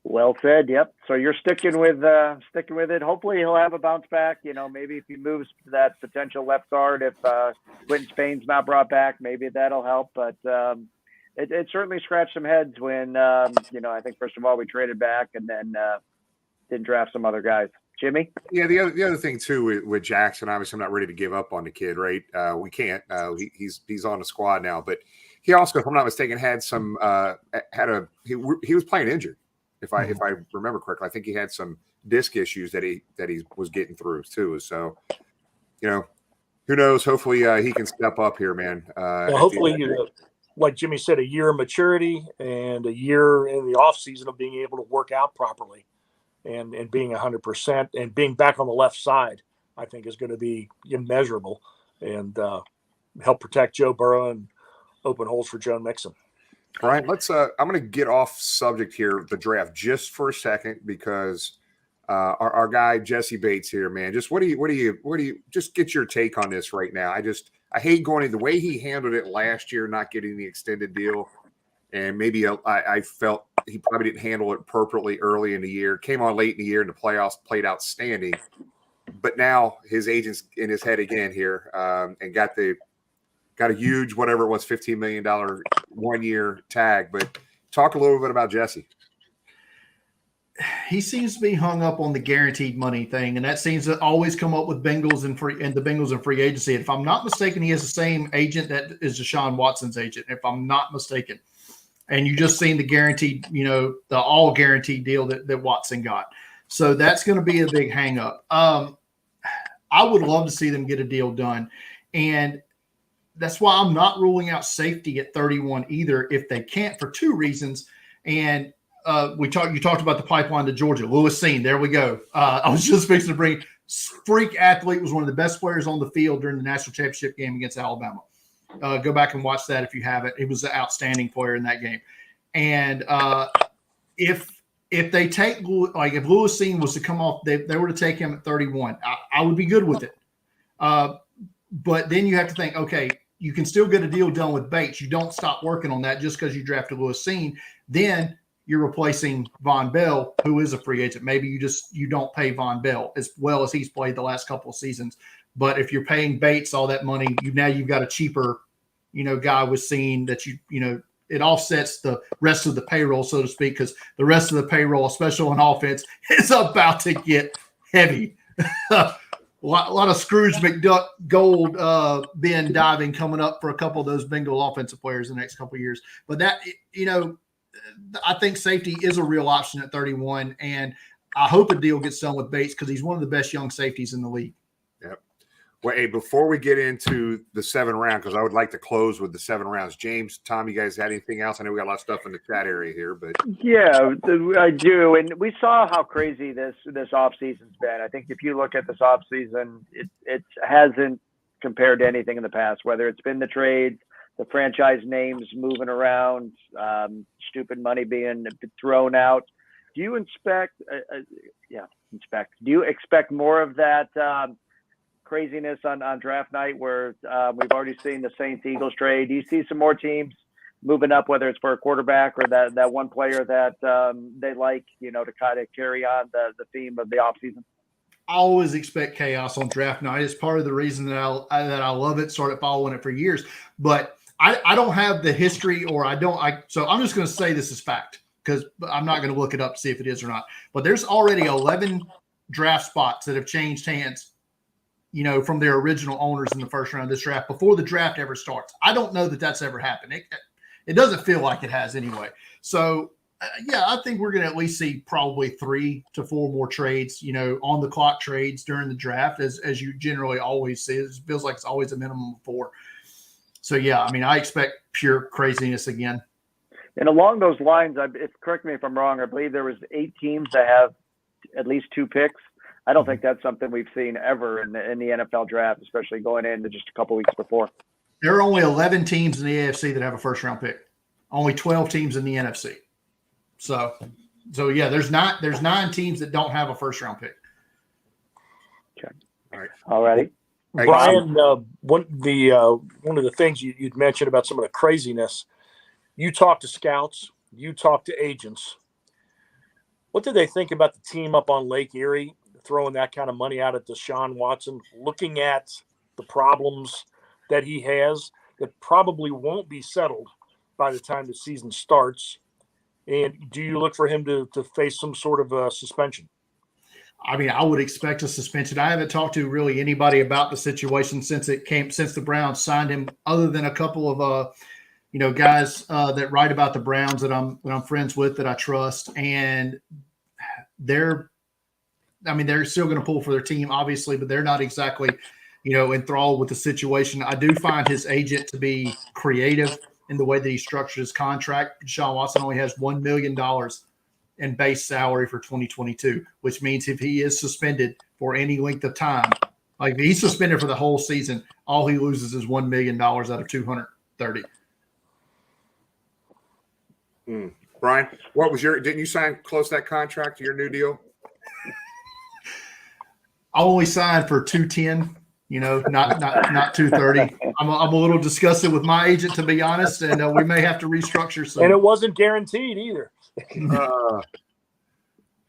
Well said. Yep. So you're sticking with it. Hopefully he'll have a bounce back. Maybe if he moves to that potential left guard, if Quentin Spain's not brought back, maybe that'll help. But it certainly scratched some heads when, I think, first of all, we traded back and then didn't draft some other guys. Jimmy? Yeah, the other thing, too, with Jackson, obviously I'm not ready to give up on the kid, right? We can't. He's on the squad now. But he also, if I'm not mistaken, had some he was playing injured, if I remember correctly. I think he had some disc issues that he was getting through, too. So, who knows? Hopefully he can step up here, man. Hopefully like Jimmy said, a year of maturity and a year in the offseason of being able to work out properly and being 100% and being back on the left side, I think is going to be immeasurable and help protect Joe Burrow and open holes for Joe Mixon. Brian, I'm going to get off subject here, the draft, just for a second, because our guy Jesse Bates here, man. Just what do you just get your take on this right now? I hate going in the way he handled it last year, not getting the extended deal, and maybe I felt he probably didn't handle it appropriately early in the year. Came on late in the year in the playoffs, played outstanding, but now his agent's in his head again here, and got a huge whatever it was, $15 million 1 year tag. But talk a little bit about Jesse. He seems to be hung up on the guaranteed money thing, and that seems to always come up with Bengals and the Bengals and free agency. If I'm not mistaken, he has the same agent that is Deshaun Watson's agent, if I'm not mistaken. And you just seen the guaranteed, the all guaranteed deal that Watson got. So that's going to be a big hang up. I would love to see them get a deal done, and that's why I'm not ruling out safety at 31 either if they can't, for two reasons. And you talked about the pipeline to Georgia. Lewis Seen, there we go. I was just fixing to bring freak athlete, was one of the best players on the field during the national championship game against Alabama. Go back and watch that if you haven't. He was an outstanding player in that game. And if they take, like if Lewis Seen was to come off, they were to take him at 31, I would be good with it. But then you have to think, okay, you can still get a deal done with Bates. You don't stop working on that just because you drafted Lewis Seen. Then you're replacing Von Bell, who is a free agent. Maybe you don't pay Von Bell as well as he's played the last couple of seasons. But if you're paying Bates all that money, you've got a cheaper, guy with Seen that it offsets the rest of the payroll, so to speak, because the rest of the payroll, especially on offense, is about to get heavy. A lot of Scrooge McDuck gold bin diving coming up for a couple of those Bengal offensive players in the next couple of years. But that, I think safety is a real option at 31, and I hope a deal gets done with Bates because he's one of the best young safeties in the league. Yep. Well, hey, before we get into the 7 round, because I would like to close with the 7 rounds. James, Tom, you guys had anything else? I know we got a lot of stuff in the chat area here, but yeah, I do. And we saw how crazy this offseason's been. I think if you look at this offseason, it hasn't compared to anything in the past, whether it's been the trades, the franchise names moving around, stupid money being thrown out. Do you expect more of that craziness on draft night where we've already seen the Saints-Eagles trade? Do you see some more teams moving up, whether it's for a quarterback or that one player that they like, to kind of carry on the theme of the offseason? I always expect chaos on draft night. It's part of the reason that I love it, started following it for years. But I don't have the history, so I'm just going to say this is fact because I'm not going to look it up to see if it is or not. But there's already 11 draft spots that have changed hands, from their original owners in the first round of this draft before the draft ever starts. I don't know that that's ever happened. It doesn't feel like it has anyway. So, I think we're going to at least see probably 3 to 4 more trades, on the clock trades during the draft, as you generally always see. It feels like it's always a minimum of 4. So, I expect pure craziness again. And along those lines, correct me if I'm wrong, I believe there was 8 teams that have at least 2 picks. I don't think that's something we've seen ever in the NFL draft, especially going into just a couple weeks before. There are only 11 teams in the AFC that have a first-round pick. Only 12 teams in the NFC. So there's 9 teams that don't have a first-round pick. Okay. All right. All righty. Brian, one of the things you'd mentioned about some of the craziness, you talk to scouts, you talk to agents. What did they think about the team up on Lake Erie throwing that kind of money out at Deshaun Watson, looking at the problems that he has that probably won't be settled by the time the season starts? And do you look for him to face some sort of a suspension? I would expect a suspension. I haven't talked to really anybody about the situation since the Browns signed him, other than a couple of guys that write about the Browns that I'm friends with, that I trust, and they're still going to pull for their team, obviously, but they're not exactly, enthralled with the situation. I do find his agent to be creative in the way that he structured his contract. Deshaun Watson only has $1 million in base salary for 2022, which means if he is suspended for any length of time, like if he's suspended for the whole season, all he loses is $1 million out of 230. Brian, what was didn't you sign close that contract to your new deal? I only signed for 210. Not 230. I'm a little disgusted with my agent, to be honest, and we may have to restructure some. And it wasn't guaranteed either. All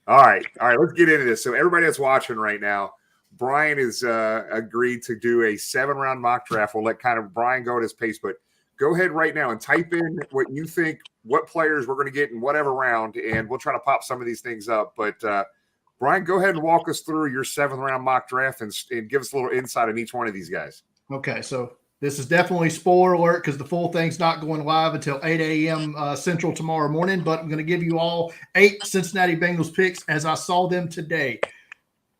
right. Let's get into this. So everybody that's watching right now, Brian has agreed to do a 7-round mock draft. We'll let kind of Brian go at his pace, but go ahead right now and type in what you think, what players we're going to get in whatever round, and we'll try to pop some of these things up. But Brian, go ahead and walk us through your 7th-round mock draft and give us a little insight on each one of these guys. Okay, so this is definitely spoiler alert because the full thing's not going live until 8 a.m. Central tomorrow morning, but I'm going to give you all 8 Cincinnati Bengals picks as I saw them today.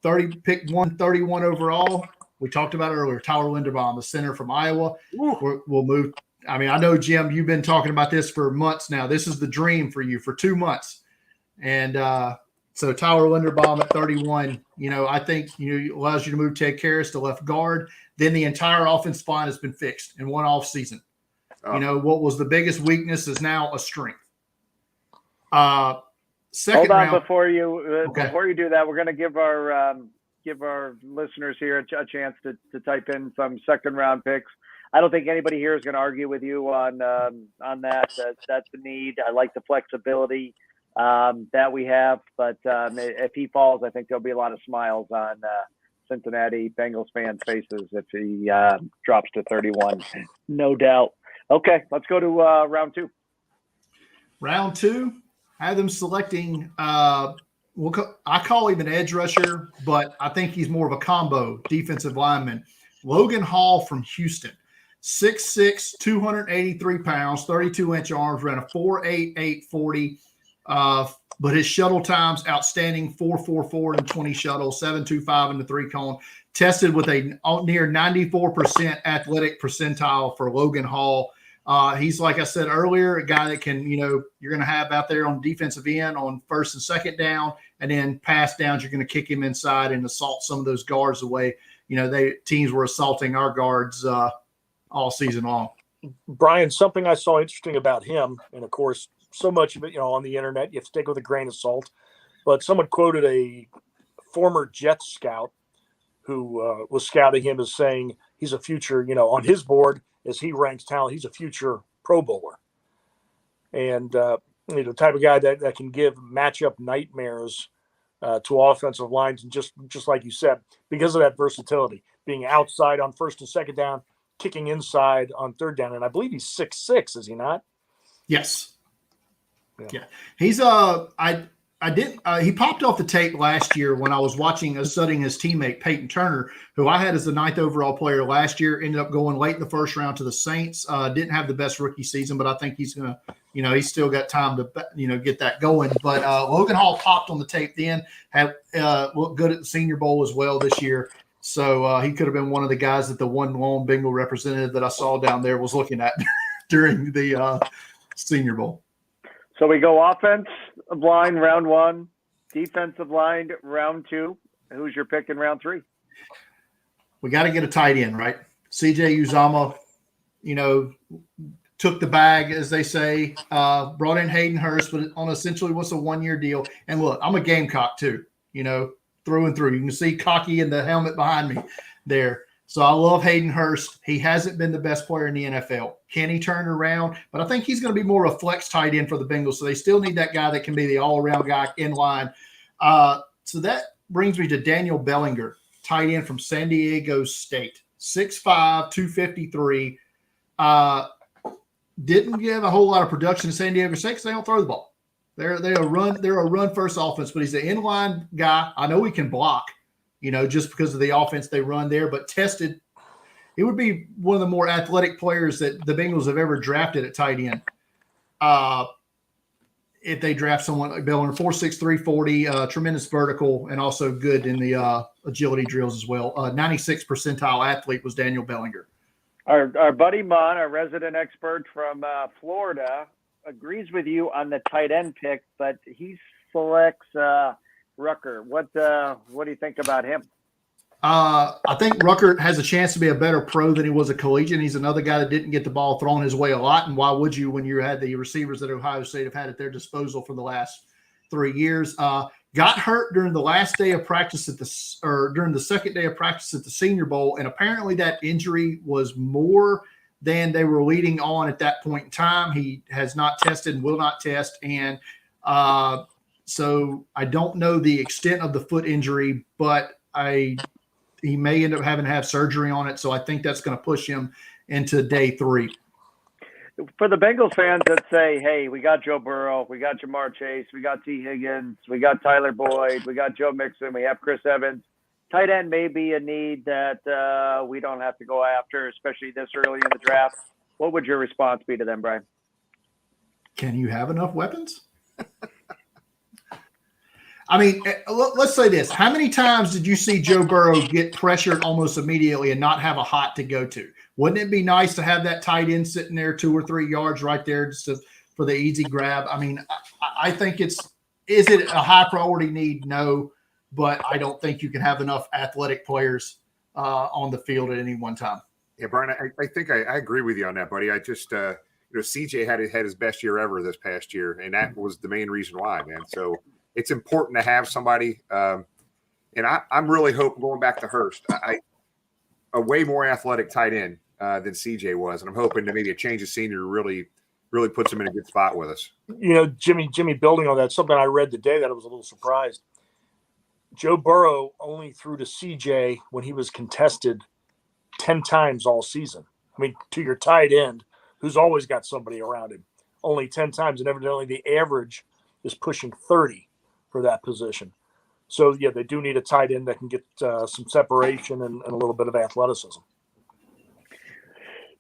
Pick 131 overall. We talked about earlier, Tyler Linderbaum, the center from Iowa. We'll move. I mean, I know, Jim, you've been talking about this for months now. This is the dream for you for 2 months. And so Tyler Linderbaum at 31, I think, allows you to move Ted Karras to left guard. Then the entire offensive line has been fixed in one off season. What was the biggest weakness is now a strength. Hold on before you do that. We're going to give our listeners here a chance to type in some 2nd-round picks. I don't think anybody here is going to argue with you on that. That's the need. I like the flexibility that we have, but if he falls, I think there'll be a lot of smiles on Cincinnati Bengals fans' faces if he drops to 31. No doubt. Okay, let's go to round 2. Round 2, I have them selecting. I call him an edge rusher, but I think he's more of a combo defensive lineman. Logan Hall from Houston, 6'6", 283 pounds, 32-inch arms, ran a 4.88 40. But his shuttle times outstanding, 4.44 in 20 shuttle, 7.25 in the 3-cone. Tested with a near 94% athletic percentile for Logan Hall. He's, like I said earlier, a guy that can, you're going to have out there on defensive end on 1st and 2nd down, and then pass downs, you're going to kick him inside and assault some of those guards away. Teams were assaulting our guards all season long. Brian, something I saw interesting about him, and of course, so much of it, on the internet, you have to take it with a grain of salt. But someone quoted a former Jets scout who was scouting him as saying he's a future, on his board as he ranks talent, he's a future Pro Bowler. And, the type of guy that can give matchup nightmares to offensive lines. And just like you said, because of that versatility, being outside on 1st and 2nd down, kicking inside on 3rd down. And I believe he's 6'6", is he not? Yes. Yeah. He's he popped off the tape last year when I was studying his teammate Peyton Turner, who I had as the 9th overall player last year, ended up going late in the 1st round to the Saints. Didn't have the best rookie season, but I think he's going to, he's still got time to, get that going. But Logan Hall popped on the tape then, had looked good at the Senior Bowl as well this year. So he could have been one of the guys that the one lone Bengal representative that I saw down there was looking at during the Senior Bowl. So we go offensive line round 1, defensive line round 2. Who's your pick in round 3? We got to get a tight end, right? CJ Uzomah, took the bag, as they say, brought in Hayden Hurst, but on essentially what's a 1-year deal. And look, I'm a Gamecock too, through and through. You can see cocky in the helmet behind me there. So I love Hayden Hurst. He hasn't been the best player in the NFL. Can he turn around? But I think he's going to be more of a flex tight end for the Bengals. So they still need that guy that can be the all-around guy in line. So that brings me to Daniel Bellinger, tight end from San Diego State, 6'5", 253. Didn't give a whole lot of production in San Diego State because they don't throw the ball. They're a run-first offense, but he's an inline guy. I know he can block, just because of the offense they run there, but tested. He would be one of the more athletic players that the Bengals have ever drafted at tight end. If they draft someone like Bellinger, 4'6", 340, tremendous vertical, and also good in the agility drills as well. 96th percentile athlete was Daniel Bellinger. Our buddy Mon, our resident expert from Florida, agrees with you on the tight end pick, but he selects Rucker. What do you think about him? I think Rucker has a chance to be a better pro than he was a collegiate. He's another guy that didn't get the ball thrown his way a lot. And why would you when you had the receivers that Ohio State have had at their disposal for the last 3 years? got hurt during the last day of practice during the second day of practice at the Senior Bowl, and apparently that injury was more than they were leading on at that point in time. He has not tested and will not test, and so I don't know the extent of the foot injury, but he may end up having to have surgery on it, so I think that's going to push him into day 3. For the Bengals fans that say, hey, we got Joe Burrow, we got Jamar Chase, we got T. Higgins, we got Tyler Boyd, we got Joe Mixon, we have Chris Evans, tight end may be a need that we don't have to go after, especially this early in the draft. What would your response be to them, Brian? Can you have enough weapons? I mean, let's say this. How many times did you see Joe Burrow get pressured almost immediately and not have a hot to go to? Wouldn't it be nice to have that tight end sitting there 2 or 3 yards right there just for the easy grab? I mean, I think is it a high priority need? No, but I don't think you can have enough athletic players on the field at any one time. Yeah, Brian, I think I agree with you on that, buddy. I just, CJ had his best year ever this past year, and that was the main reason why, man. So it's important to have somebody, and I'm really hoping, going back to Hurst, a way more athletic tight end than CJ was, and I'm hoping that maybe a change of scenery really puts him in a good spot with us. You know, Jimmy, building on that, something I read today that I was a little surprised. Joe Burrow only threw to CJ when he was contested 10 times all season. I mean, to your tight end, who's always got somebody around him, only 10 times, and evidently the average is pushing 30 for that position. So, yeah, they do need a tight end that can get some separation and a little bit of athleticism.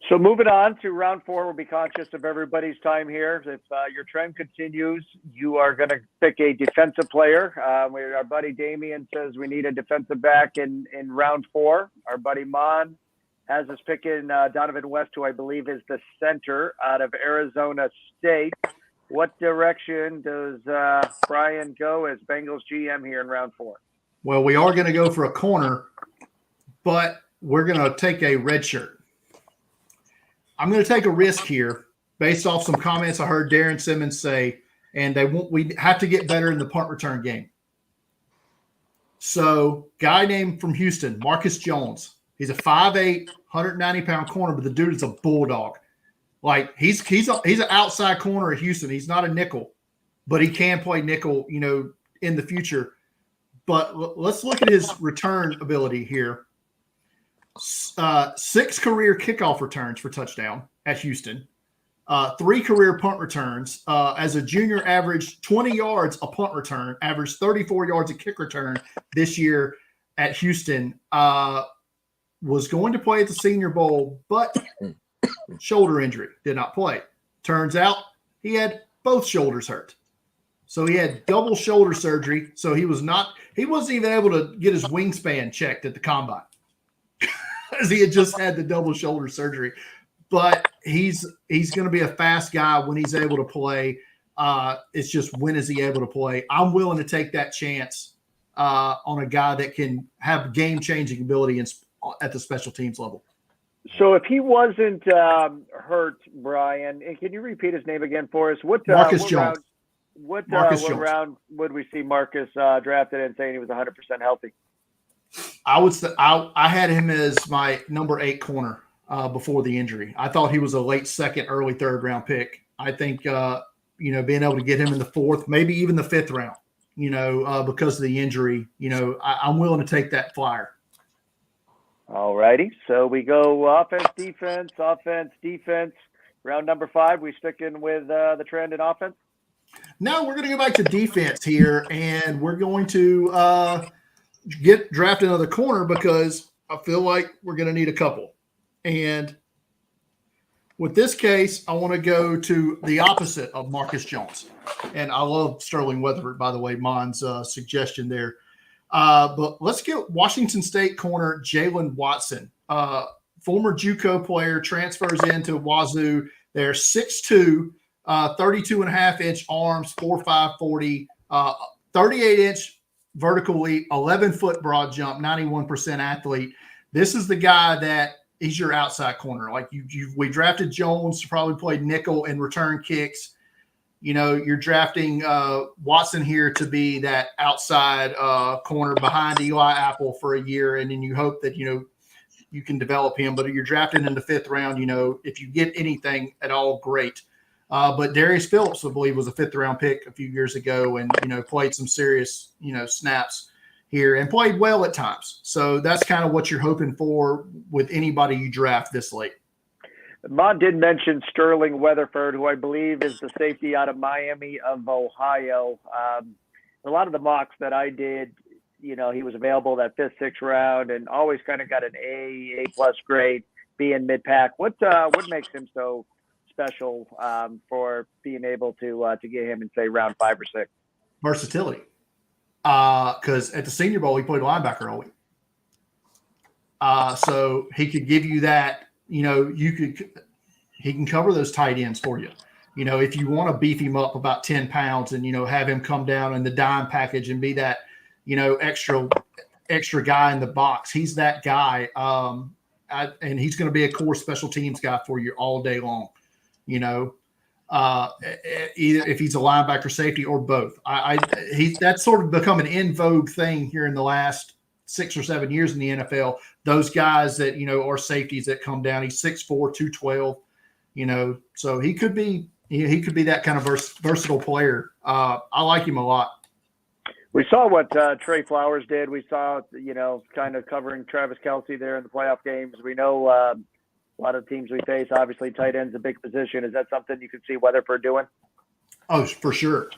So moving on to round 4, we'll be conscious of everybody's time here. If your trend continues, you are going to pick a defensive player. Our buddy Damien says we need a defensive back in round 4. Our buddy Mon has us picking Donovan West, who I believe is the center out of Arizona State. What direction does Brian go as Bengals GM here in round 4? Well, we are going to go for a corner, but we're going to take a red shirt. I'm going to take a risk here based off some comments I heard Darren Simmons say, and we have to get better in the punt return game. So, guy named from Houston, Marcus Jones. He's a 5'8", 190-pound corner, but the dude is a bulldog. Like he's an outside corner at Houston. He's not a nickel, but he can play nickel, in the future. But let's look at his return ability here. 6 career kickoff returns for touchdown at Houston. 3 career punt returns. As a junior, averaged 20 yards a punt return, averaged 34 yards a kick return this year at Houston. Was going to play at the Senior Bowl, but shoulder injury, did not play. Turns out he had both shoulders hurt. So he had double shoulder surgery. So he wasn't even able to get his wingspan checked at the combine as he had just had the double shoulder surgery. But he's going to be a fast guy when he's able to play. It's just, when is he able to play? I'm willing to take that chance on a guy that can have game-changing ability at the special teams level. So if he wasn't hurt, Brian, and can you repeat his name again for us? Marcus Jones. What round would we see Marcus drafted and saying he was 100% healthy? I had him as my number 8 corner before the injury. I thought he was a late second, early third round pick. I think being able to get him in the 4th, maybe even the 5th round, because of the injury, I'm willing to take that flyer. All righty. So we go offense, defense. Round number 5, we sticking with the trend in offense? No, we're going to go back to defense here, and we're going to draft another corner because I feel like we're going to need a couple. And with this case, I want to go to the opposite of Marcus Jones. And I love Sterling Weatherford, by the way, Mon's suggestion there. But let's get Washington State corner Jalen Watson, former JUCO player, transfers into Wazoo. They're 6'2", 32.5-inch arms, 4'5", 40, 38-inch vertical leap, 11-foot broad jump, 91% athlete. This is the guy that he's your outside corner. Like we drafted Jones to probably play nickel and return kicks. You're drafting Watson here to be that outside corner behind Eli Apple for a year, and then you hope that you can develop him. But you're drafting in the 5th round. If you get anything at all, great. But Darius Phillips, I believe, was a 5th round pick a few years ago, and played some serious snaps here and played well at times. So that's kind of what you're hoping for with anybody you draft this late. Mon did mention Sterling Weatherford, who I believe is the safety out of Miami of Ohio. A lot of the mocks that I did, he was available that 5th, 6th round, and always kind of got an A+ grade, being mid-pack. What makes him so special for being able to get him in, say, round 5 or 6? Versatility. Because at the Senior Bowl, he played linebacker all week. So he could give you that. He can cover those tight ends for you. If you want to beef him up about 10 pounds and, have him come down in the dime package and be that, extra guy in the box, he's that guy. And he's going to be a core special teams guy for you all day long, either if he's a linebacker, safety, or both. That's sort of become an in vogue thing here in the last 6 or 7 years in the NFL. Those guys that, are safeties that come down. He's 6'4", 212, so he could be that kind of versatile player. I like him a lot. We saw what Trey Flowers did. We saw, kind of covering Travis Kelce there in the playoff games. We know a lot of teams we face, obviously tight end's a big position. Is that something you could see Weatherford doing? Oh, for sure.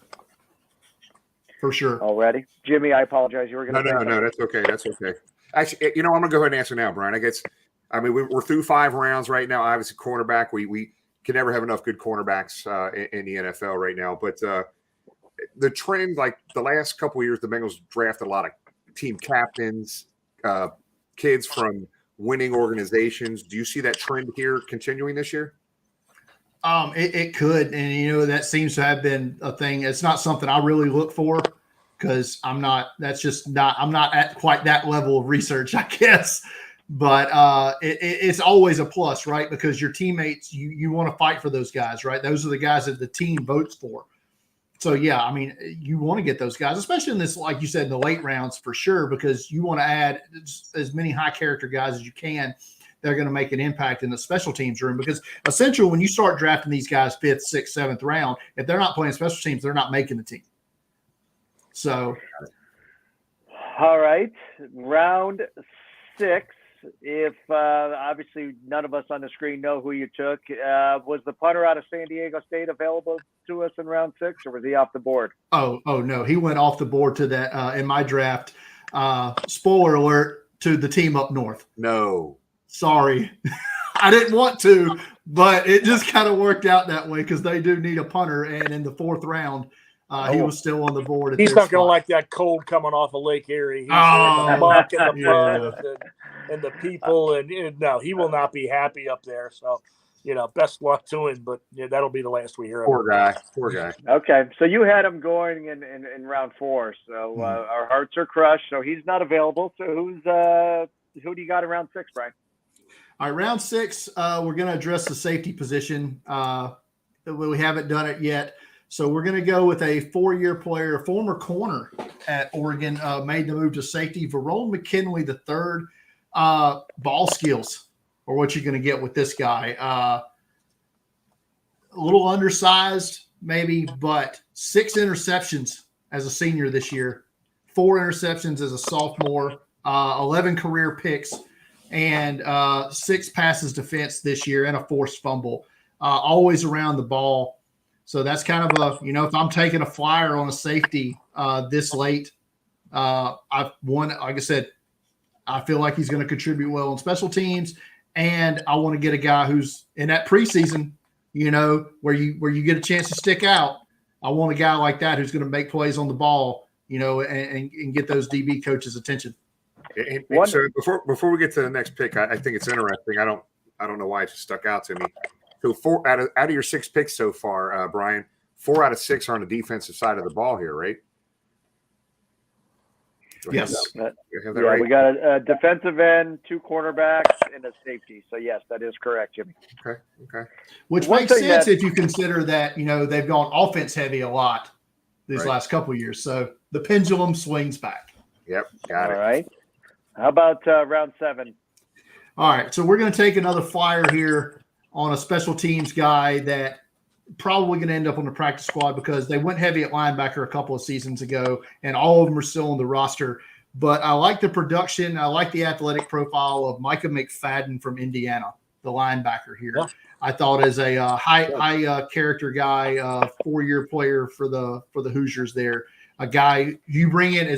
For sure. Already. Jimmy, I apologize. You were going to No, that's okay. That's okay. Actually, I'm going to go ahead and answer now, Brian. We're through 5 rounds right now. Obviously, cornerback, we can never have enough good cornerbacks in the NFL right now. But the trend, like the last couple of years, the Bengals drafted a lot of team captains, kids from winning organizations. Do you see that trend here continuing this year? It could, and that seems to have been a thing. It's not something I really look for because I'm not at quite that level of research, I guess. But it's always a plus, right? Because your teammates, you want to fight for those guys, right? Those are the guys that the team votes for. So yeah, you want to get those guys, especially in this, like you said, in the late rounds for sure, because you want to add as many high character guys as you can. They're going to make an impact in the special teams room, because essentially when you start drafting these guys 5th, 6th, 7th round, if they're not playing special teams, they're not making the team. So, all right, round 6. If obviously none of us on the screen know who you took, was the punter out of San Diego State available to us in round 6, or was he off the board? Oh no, he went off the board to that in my draft. Spoiler alert to the team up north. No. Sorry. I didn't want to, but it just kind of worked out that way because they do need a punter. And in the 4th round, he was still on the board. He's not going to like that cold coming off of Lake Erie. He's the muck and the mud and the people. And no, he will not be happy up there. So, best luck to him. But that'll be the last we hear of him. Poor guy. Okay. So you had him going in round 4. So our hearts are crushed. So he's not available. So who do you got in round 6, Brian? All right, round 6, we're going to address the safety position. We haven't done it yet. So we're going to go with a 4-year player, a former corner at Oregon, made the move to safety, Verone McKinley III. Ball skills are what you're going to get with this guy. A little undersized, maybe, but 6 interceptions as a senior this year, 4 interceptions as a sophomore, 11 career picks, and 6 passes defense this year and a forced fumble. Always around the ball. So that's kind of if I'm taking a flyer on a safety this late, like I said, I feel like he's going to contribute well on special teams, and I want to get a guy who's in that preseason, where you get a chance to stick out. I want a guy like that who's going to make plays on the ball, and get those DB coaches' attention. And so before we get to the next pick, I think it's interesting. I don't know why it just stuck out to me. So 4 out of your 6 picks so far, Brian, 4 out of 6 are on the defensive side of the ball here, right? Yes. Yeah, we got a defensive end, 2 cornerbacks, and a safety. So yes, that is correct, Jimmy. Okay. Which One makes thing sense that- if you consider that, they've gone offense heavy a lot these Right. last couple of years. So the pendulum swings back. Yep, got it. All right. How about round 7? All right. So we're going to take another flyer here on a special teams guy that probably going to end up on the practice squad because they went heavy at linebacker a couple of seasons ago, and all of them are still on the roster. But I like the production. I like the athletic profile of Micah McFadden from Indiana, the linebacker here. Yeah. I thought as a high character guy, 4-year player for the Hoosiers there, a guy you bring in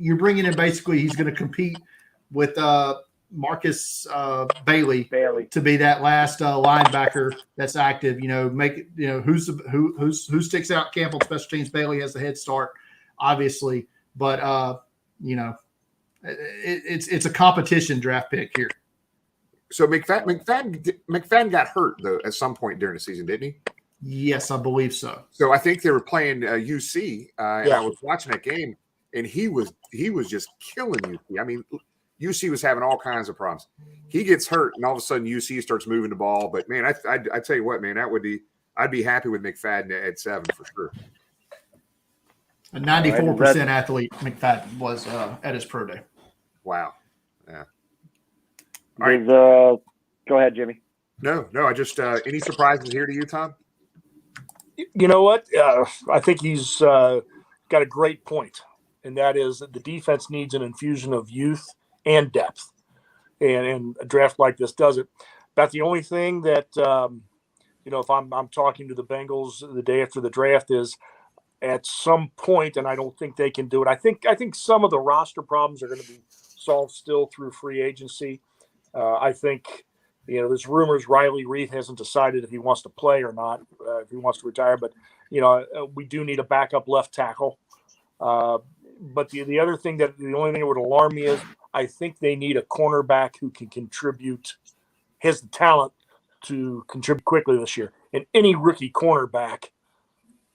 you're bringing in basically he's going to compete with Marcus Bailey to be that last linebacker that's active. Who sticks out camp on special teams. Bailey has the head start, obviously, but it's a competition draft pick here. So McFadden got hurt though at some point during the season, didn't he? Yes, I believe so. So I think they were playing UC, and I was watching that game, and he was just killing UC. I mean, UC was having all kinds of problems. He gets hurt, and all of a sudden UC starts moving the ball. But man, I tell you what, man, I'd be happy with McFadden at 7 for sure. A 94% athlete McFadden was at his pro day. Wow. Yeah. All right. Go ahead, Jimmy. No. I just any surprises here to you, Tom? You know what? I think he's got a great point, and that is that the defense needs an infusion of youth and depth, and a draft like this does it. About the only thing that if I'm talking to the Bengals the day after the draft is at some point, and I don't think they can do it. I think some of the roster problems are going to be solved still through free agency. I think. There's rumors Riley Reid hasn't decided if he wants to play or not, if he wants to retire. But, we do need a backup left tackle. But the other thing the only thing that would alarm me is I think they need a cornerback who can contribute, has the talent to contribute quickly this year. And any rookie cornerback,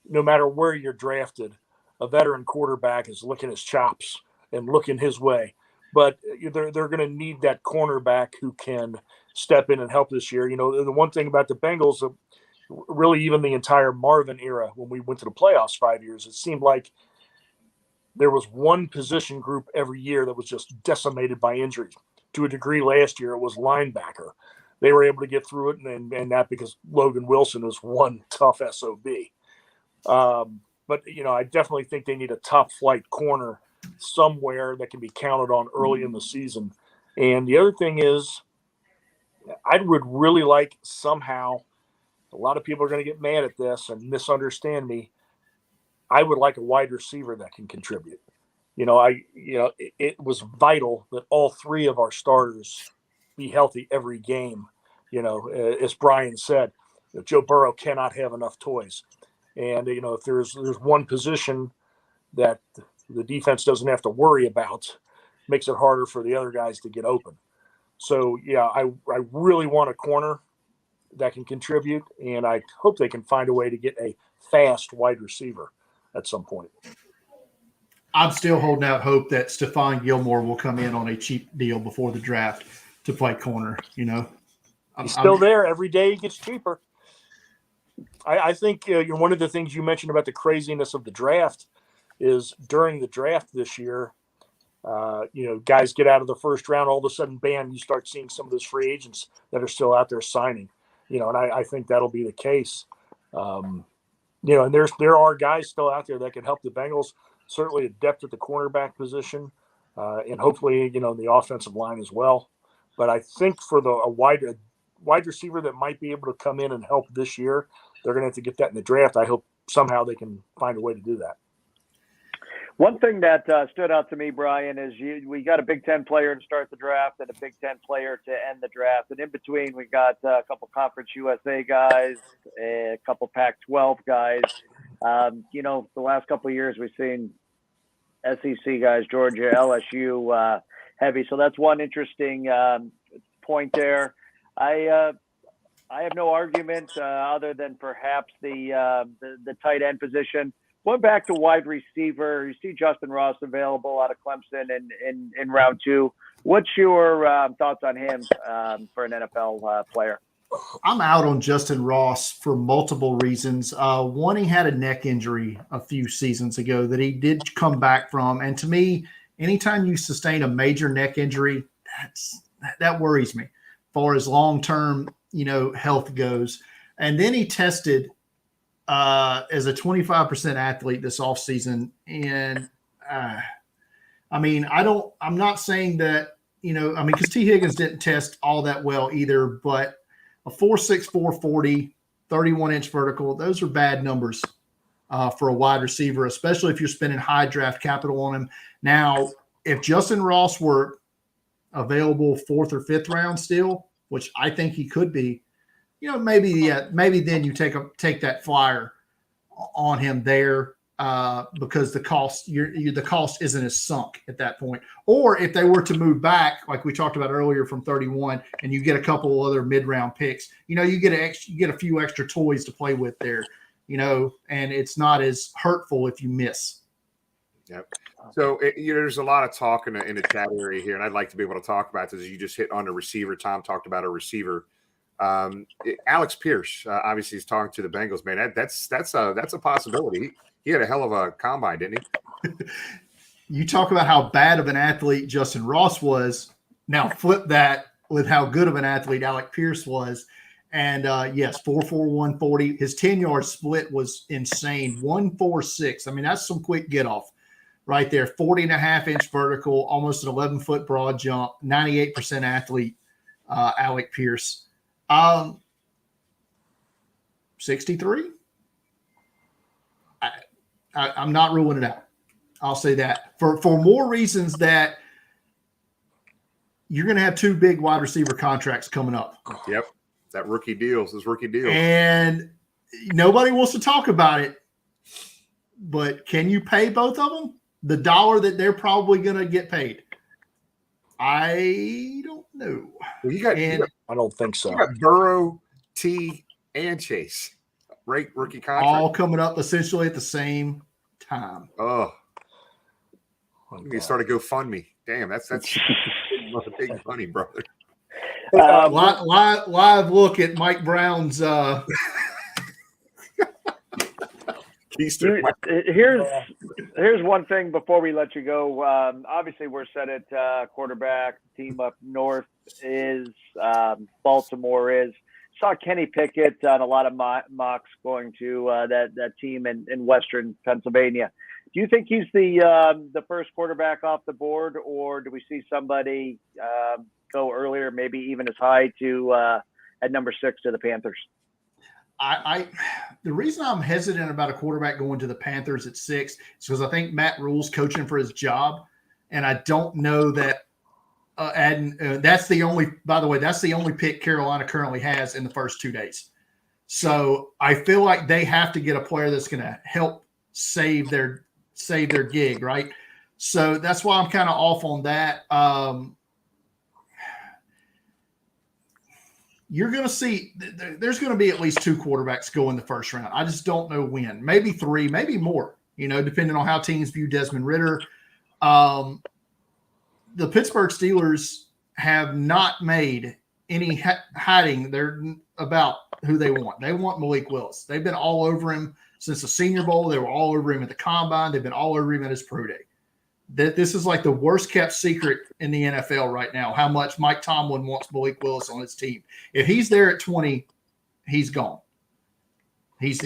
no matter where you're drafted, a veteran quarterback is licking his chops and looking his way. But they're going to need that cornerback who can step in and help this year. The one thing about the Bengals, really even the entire Marvin era, when we went to the playoffs 5 years, it seemed like there was one position group every year that was just decimated by injuries. To a degree last year, it was linebacker. They were able to get through it, and that because Logan Wilson is one tough SOB. But, I definitely think they need a top-flight corner somewhere that can be counted on early in the season. And the other thing is, I would really like somehow, a lot of people are going to get mad at this and misunderstand me. I would like a wide receiver that can contribute. It was vital that all 3 of our starters be healthy every game. As Brian said, Joe Burrow cannot have enough toys. And, if there's one position that the defense doesn't have to worry about, makes it harder for the other guys to get open. So, I really want a corner that can contribute, and I hope they can find a way to get a fast wide receiver at some point. I'm still holding out hope that Stephon Gilmore will come in on a cheap deal before the draft to play corner. He's still there. Every day he gets cheaper. I think one of the things you mentioned about the craziness of the draft is during the draft this year, guys get out of the first round, all of a sudden, bam, you start seeing some of those free agents that are still out there signing, and I think that'll be the case. And there are guys still out there that can help the Bengals, certainly at depth at the cornerback position, and hopefully, the offensive line as well. But I think for a wide receiver that might be able to come in and help this year, they're going to have to get that in the draft. I hope somehow they can find a way to do that. One thing that stood out to me, Brian, is we got a Big Ten player to start the draft and a Big Ten player to end the draft. And in between, we got a couple Conference USA guys, a couple Pac-12 guys. The last couple of years, we've seen SEC guys, Georgia, LSU, heavy. So that's one interesting point there. I have no argument other than perhaps the tight end position. Going back to wide receiver, you see Justin Ross available out of Clemson in round 2. What's your thoughts on him for an NFL player? I'm out on Justin Ross for multiple reasons. One, he had a neck injury a few seasons ago that he did come back from. And to me, anytime you sustain a major neck injury, that worries me as far as long-term, health goes. And then he tested as a 25% athlete this offseason. And I'm not saying that, because T. Higgins didn't test all that well either, but a 4.6, 440, 31-inch vertical, those are bad numbers for a wide receiver, especially if you're spending high draft capital on him. Now, if Justin Ross were available 4th or 5th round still, which I think he could be, maybe then you take that flyer on him there because the cost isn't as sunk at that point. Or if they were to move back, like we talked about earlier, from 31, and you get a couple other mid-round picks, you get a few extra toys to play with there, and it's not as hurtful if you miss. Yep. So there's a lot of talk in the chat area here, and I'd like to be able to talk about this. You just hit on a receiver. Tom talked about a receiver. Alex Pierce obviously is talking to the Bengals. Man, that's a possibility. He had a hell of a combine, didn't he? You talk about how bad of an athlete Justin Ross was. Now flip that with how good of an athlete Alex Pierce was. And yes, 4.4, 140. His 10-yard split was insane. 1.46. I mean, that's some quick get off right there. 40.5-inch vertical, almost an 11-foot broad jump. 98% athlete, Alex Pierce. 63. I'm not ruling it out. I'll say that for more reasons that you're going to have 2 big wide receiver contracts coming up. Yep. Those rookie deals. And nobody wants to talk about it, but can you pay both of them the dollar that they're probably going to get paid? I don't know. Well, I don't think so. You got Burrow, T, and Chase. Right, rookie contract. All coming up essentially at the same time. Oh, you start a GoFundMe. Damn, that's big money, brother. Live look at Mike Brown's. Here's one thing before we let you go. Obviously, we're set at quarterback. Team up north is Baltimore is. Saw Kenny Pickett on a lot of mocks going to that team in Western Pennsylvania. Do you think he's the first quarterback off the board, or do we see somebody go earlier, maybe even as high to at number 6 to the Panthers? The reason I'm hesitant about a quarterback going to the Panthers at 6 is because I think Matt Rule's coaching for his job, and I don't know that. That's the only pick Carolina currently has in the first 2 days. So I feel like they have to get a player that's going to help save their gig, right? So that's why I'm kind of off on that. You're going to see there's going to be at least 2 quarterbacks go in the first round. I just don't know when. Maybe 3, maybe more, depending on how teams view Desmond Ridder. The Pittsburgh Steelers have not made any hiding there about who they want. They want Malik Willis. They've been all over him since the Senior Bowl. They were all over him at the Combine. They've been all over him at his pro day. This is like the worst kept secret in the NFL right now, how much Mike Tomlin wants Malik Willis on his team. If he's there at 20, he's gone. He's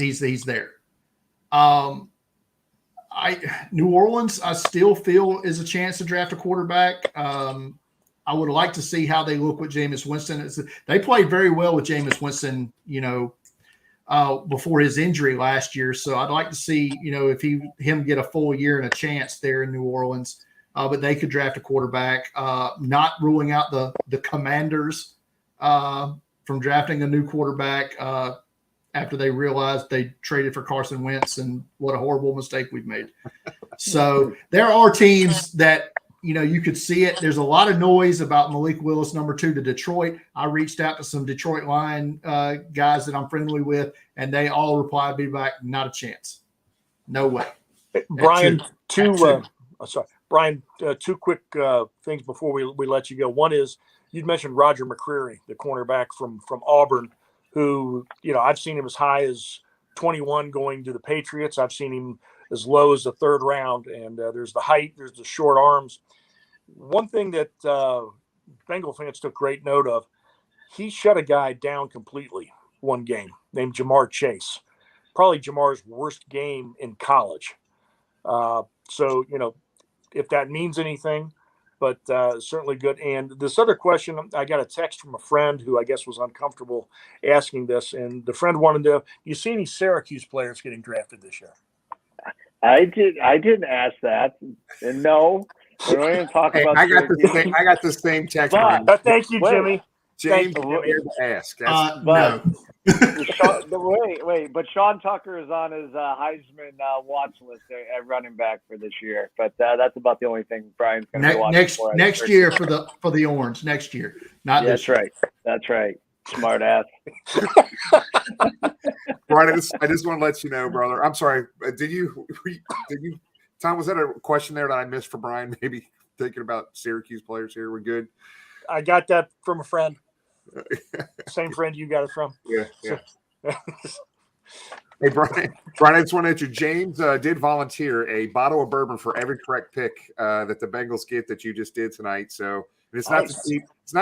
there. New Orleans, I still feel is a chance to draft a quarterback. I would like to see how they look with Jameis Winston. They played very well with Jameis Winston, before his injury last year. So I'd like to see, if him get a full year and a chance there in New Orleans. But they could draft a quarterback. Not ruling out the Commanders from drafting a new quarterback after they realized they traded for Carson Wentz, and what a horrible mistake we've made. So there are teams that, you could see it. There's a lot of noise about Malik Willis, number 2 to Detroit. I reached out to some Detroit Lion guys that I'm friendly with, and they all replied me back, not a chance. No way. Brian, two. Brian, two quick things before we let you go. One is you'd mentioned Roger McCreary, the cornerback from Auburn, who, I've seen him as high as 21 going to the Patriots. I've seen him as low as the third round, and there's the height, there's the short arms. One thing that Bengal fans took great note of, he shut a guy down completely one game named Jamar Chase, probably Jamar's worst game in college. So, if that means anything, but certainly good. And this other question, I got a text from a friend who I guess was uncomfortable asking this, and the friend wanted to, you see any Syracuse players getting drafted this year? I didn't ask that. And no, we don't even talk about I got the same text. But thank you, Jimmy. James, here to ask. No. But Sean Tucker is on his Heisman watch list at running back for this year. But that's about the only thing Brian's going to watch next year for the Orange. Next year, not this. That's right. Smart ass. Brian, I just want to let you know, brother. I'm sorry. Did you, Tom? Was that a question there that I missed for Brian? Maybe thinking about Syracuse players here. We're good. I got that from a friend. Same friend you got it from. Yeah. Hey, Brian, I just want to let you, James did volunteer a bottle of bourbon for every correct pick that the Bengals get that you just did tonight. So it's not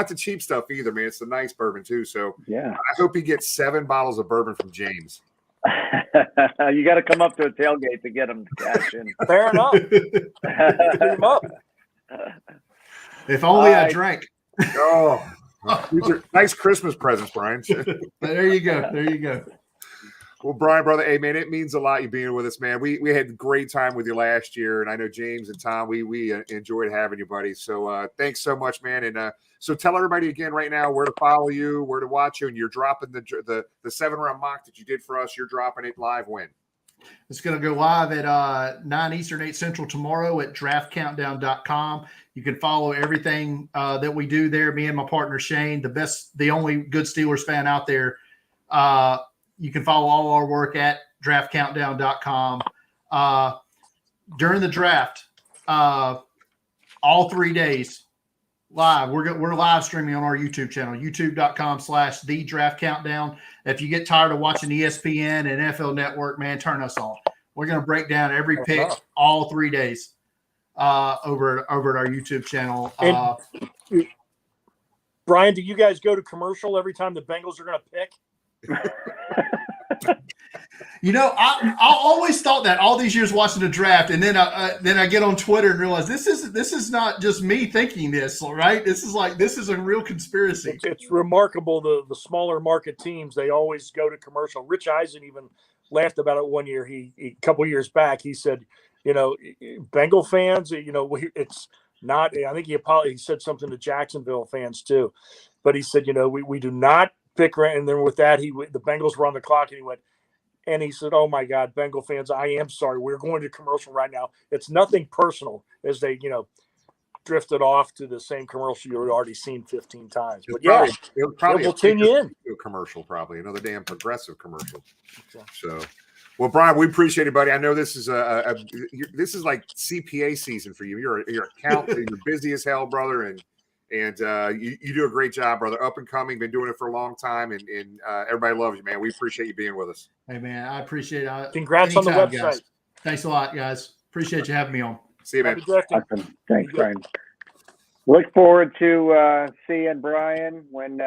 the cheap stuff either, man. It's the nice bourbon too. So yeah, I hope he gets 7 bottles of bourbon from James. You got to come up to a tailgate to get him to cash in. Fair enough. Pick him up. If only I drank. Oh, these are nice Christmas presents, Brian. There you go. Well, Brian, brother, hey, man, it means a lot you being with us, man. We had a great time with you last year, and I know James and Tom, we enjoyed having you, buddy. So thanks so much, man. And so tell everybody again right now where to follow you, where to watch you, and you're dropping the 7-round mock that you did for us. You're dropping it live when? It's going to go live at 9 Eastern, 8 Central tomorrow at draftcountdown.com. You can follow everything that we do there. Me and my partner, Shane, the only good Steelers fan out there. You can follow all our work at draftcountdown.com. During the draft, all 3 days live, we're live streaming on our YouTube channel, youtube.com/thedraftcountdown. If you get tired of watching ESPN and NFL Network, man, turn us on. We're going to break down every pick all 3 days over at our YouTube channel. Brian, do you guys go to commercial every time the Bengals are going to pick? I always thought that all these years watching the draft, and then I get on Twitter and realize this is not just me thinking this, right? This is a real conspiracy. It's remarkable the smaller market teams, they always go to commercial. Rich Eisen even laughed about it one year. He a couple years back, he said, Bengal fans, it's not. I think he said something to Jacksonville fans too, but he said, we do not pick. And then with that, the Bengals were on the clock, and he said, "Oh my God, Bengal fans, I am sorry. We're going to commercial right now. It's nothing personal," as they, drifted off to the same commercial you've already seen 15 times. But it'll probably tune you in. A commercial, probably another damn progressive commercial. Okay. So, well, Brian, we appreciate it, buddy. I know this is this is like CPA season for you. You're an accountant. You're busy as hell, brother, and you do a great job, brother. Up and coming, been doing it for a long time, and everybody loves you, man. We appreciate you being with us. Hey, man, I appreciate it. Congrats on the website. Guys. Thanks a lot, guys. Appreciate you having me on. See you, man. Awesome. Thanks, Brian. Look forward to seeing Brian when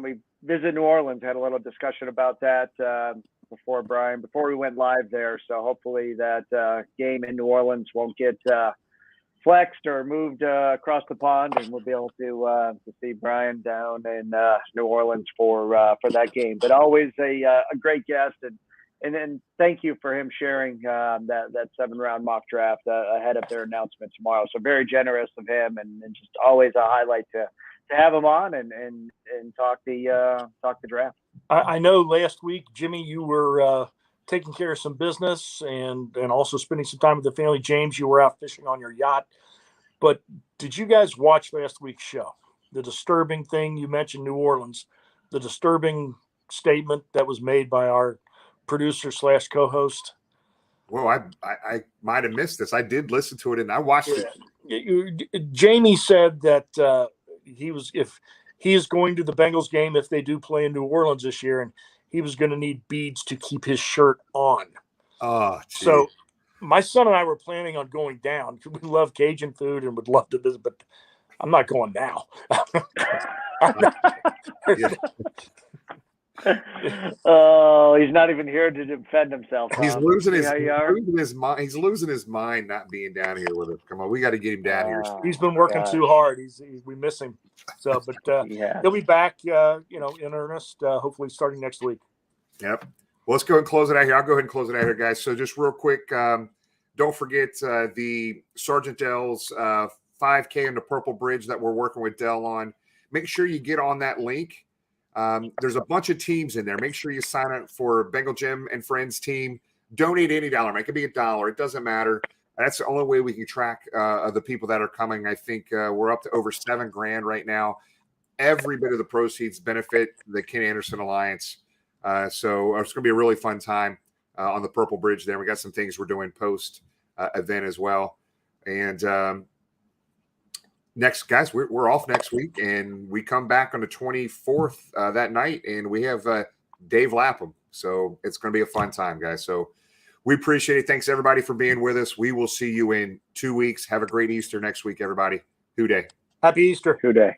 we visit New Orleans. Had a little discussion about that before we went live there. So hopefully that game in New Orleans won't get flexed or moved across the pond, and we'll be able to see Brian down in New Orleans for that game. But always a great guest, and then thank you for him sharing that 7-round mock draft ahead of their announcement tomorrow. So very generous of him, and just always a highlight to have him on and talk the draft. I know last week, Jimmy, you were taking care of some business and also spending some time with the family. James, you were out fishing on your yacht. But did you guys watch last week's show? The disturbing thing, you mentioned New Orleans, the disturbing statement that was made by our producer / co-host. Whoa, I might have missed this. I did listen to it and I watched it. Jamie said that if he is going to the Bengals game if they do play in New Orleans this year, and he was going to need beads to keep his shirt on. Oh, geez. So my son and I were planning on going down. We love Cajun food and would love to visit, but I'm not going now. Oh, he's not even here to defend himself. He's losing his mind. He's losing his mind not being down here with us. Come on, we got to get him down here. He's been working too hard. We miss him. So, but he'll be back, in earnest. Hopefully, starting next week. Yep. Well, let's go ahead and close it out here. I'll go ahead and close it out here, guys. So, just real quick, don't forget the Sergeant Dell's 5K on the Purple Bridge that we're working with Dell on. Make sure you get on that link. There's a bunch of teams in there. Make sure you sign up for Bengal Jim and Friends team. Donate any dollar. It could be $1. It doesn't matter. That's the only way we can track the people that are coming. I think we're up to over $7,000 right now. Every bit of the proceeds benefit the Ken Anderson Alliance. So it's going to be a really fun time on the Purple Bridge there. We got some things we're doing post event as well. And next, guys, we're off next week, and we come back on the 24th that night, and we have Dave Lapham. So it's going to be a fun time, guys. So we appreciate it. Thanks, everybody, for being with us. We will see you in 2 weeks. Have a great Easter next week, everybody. Hoo day. Happy Easter. Hoo day.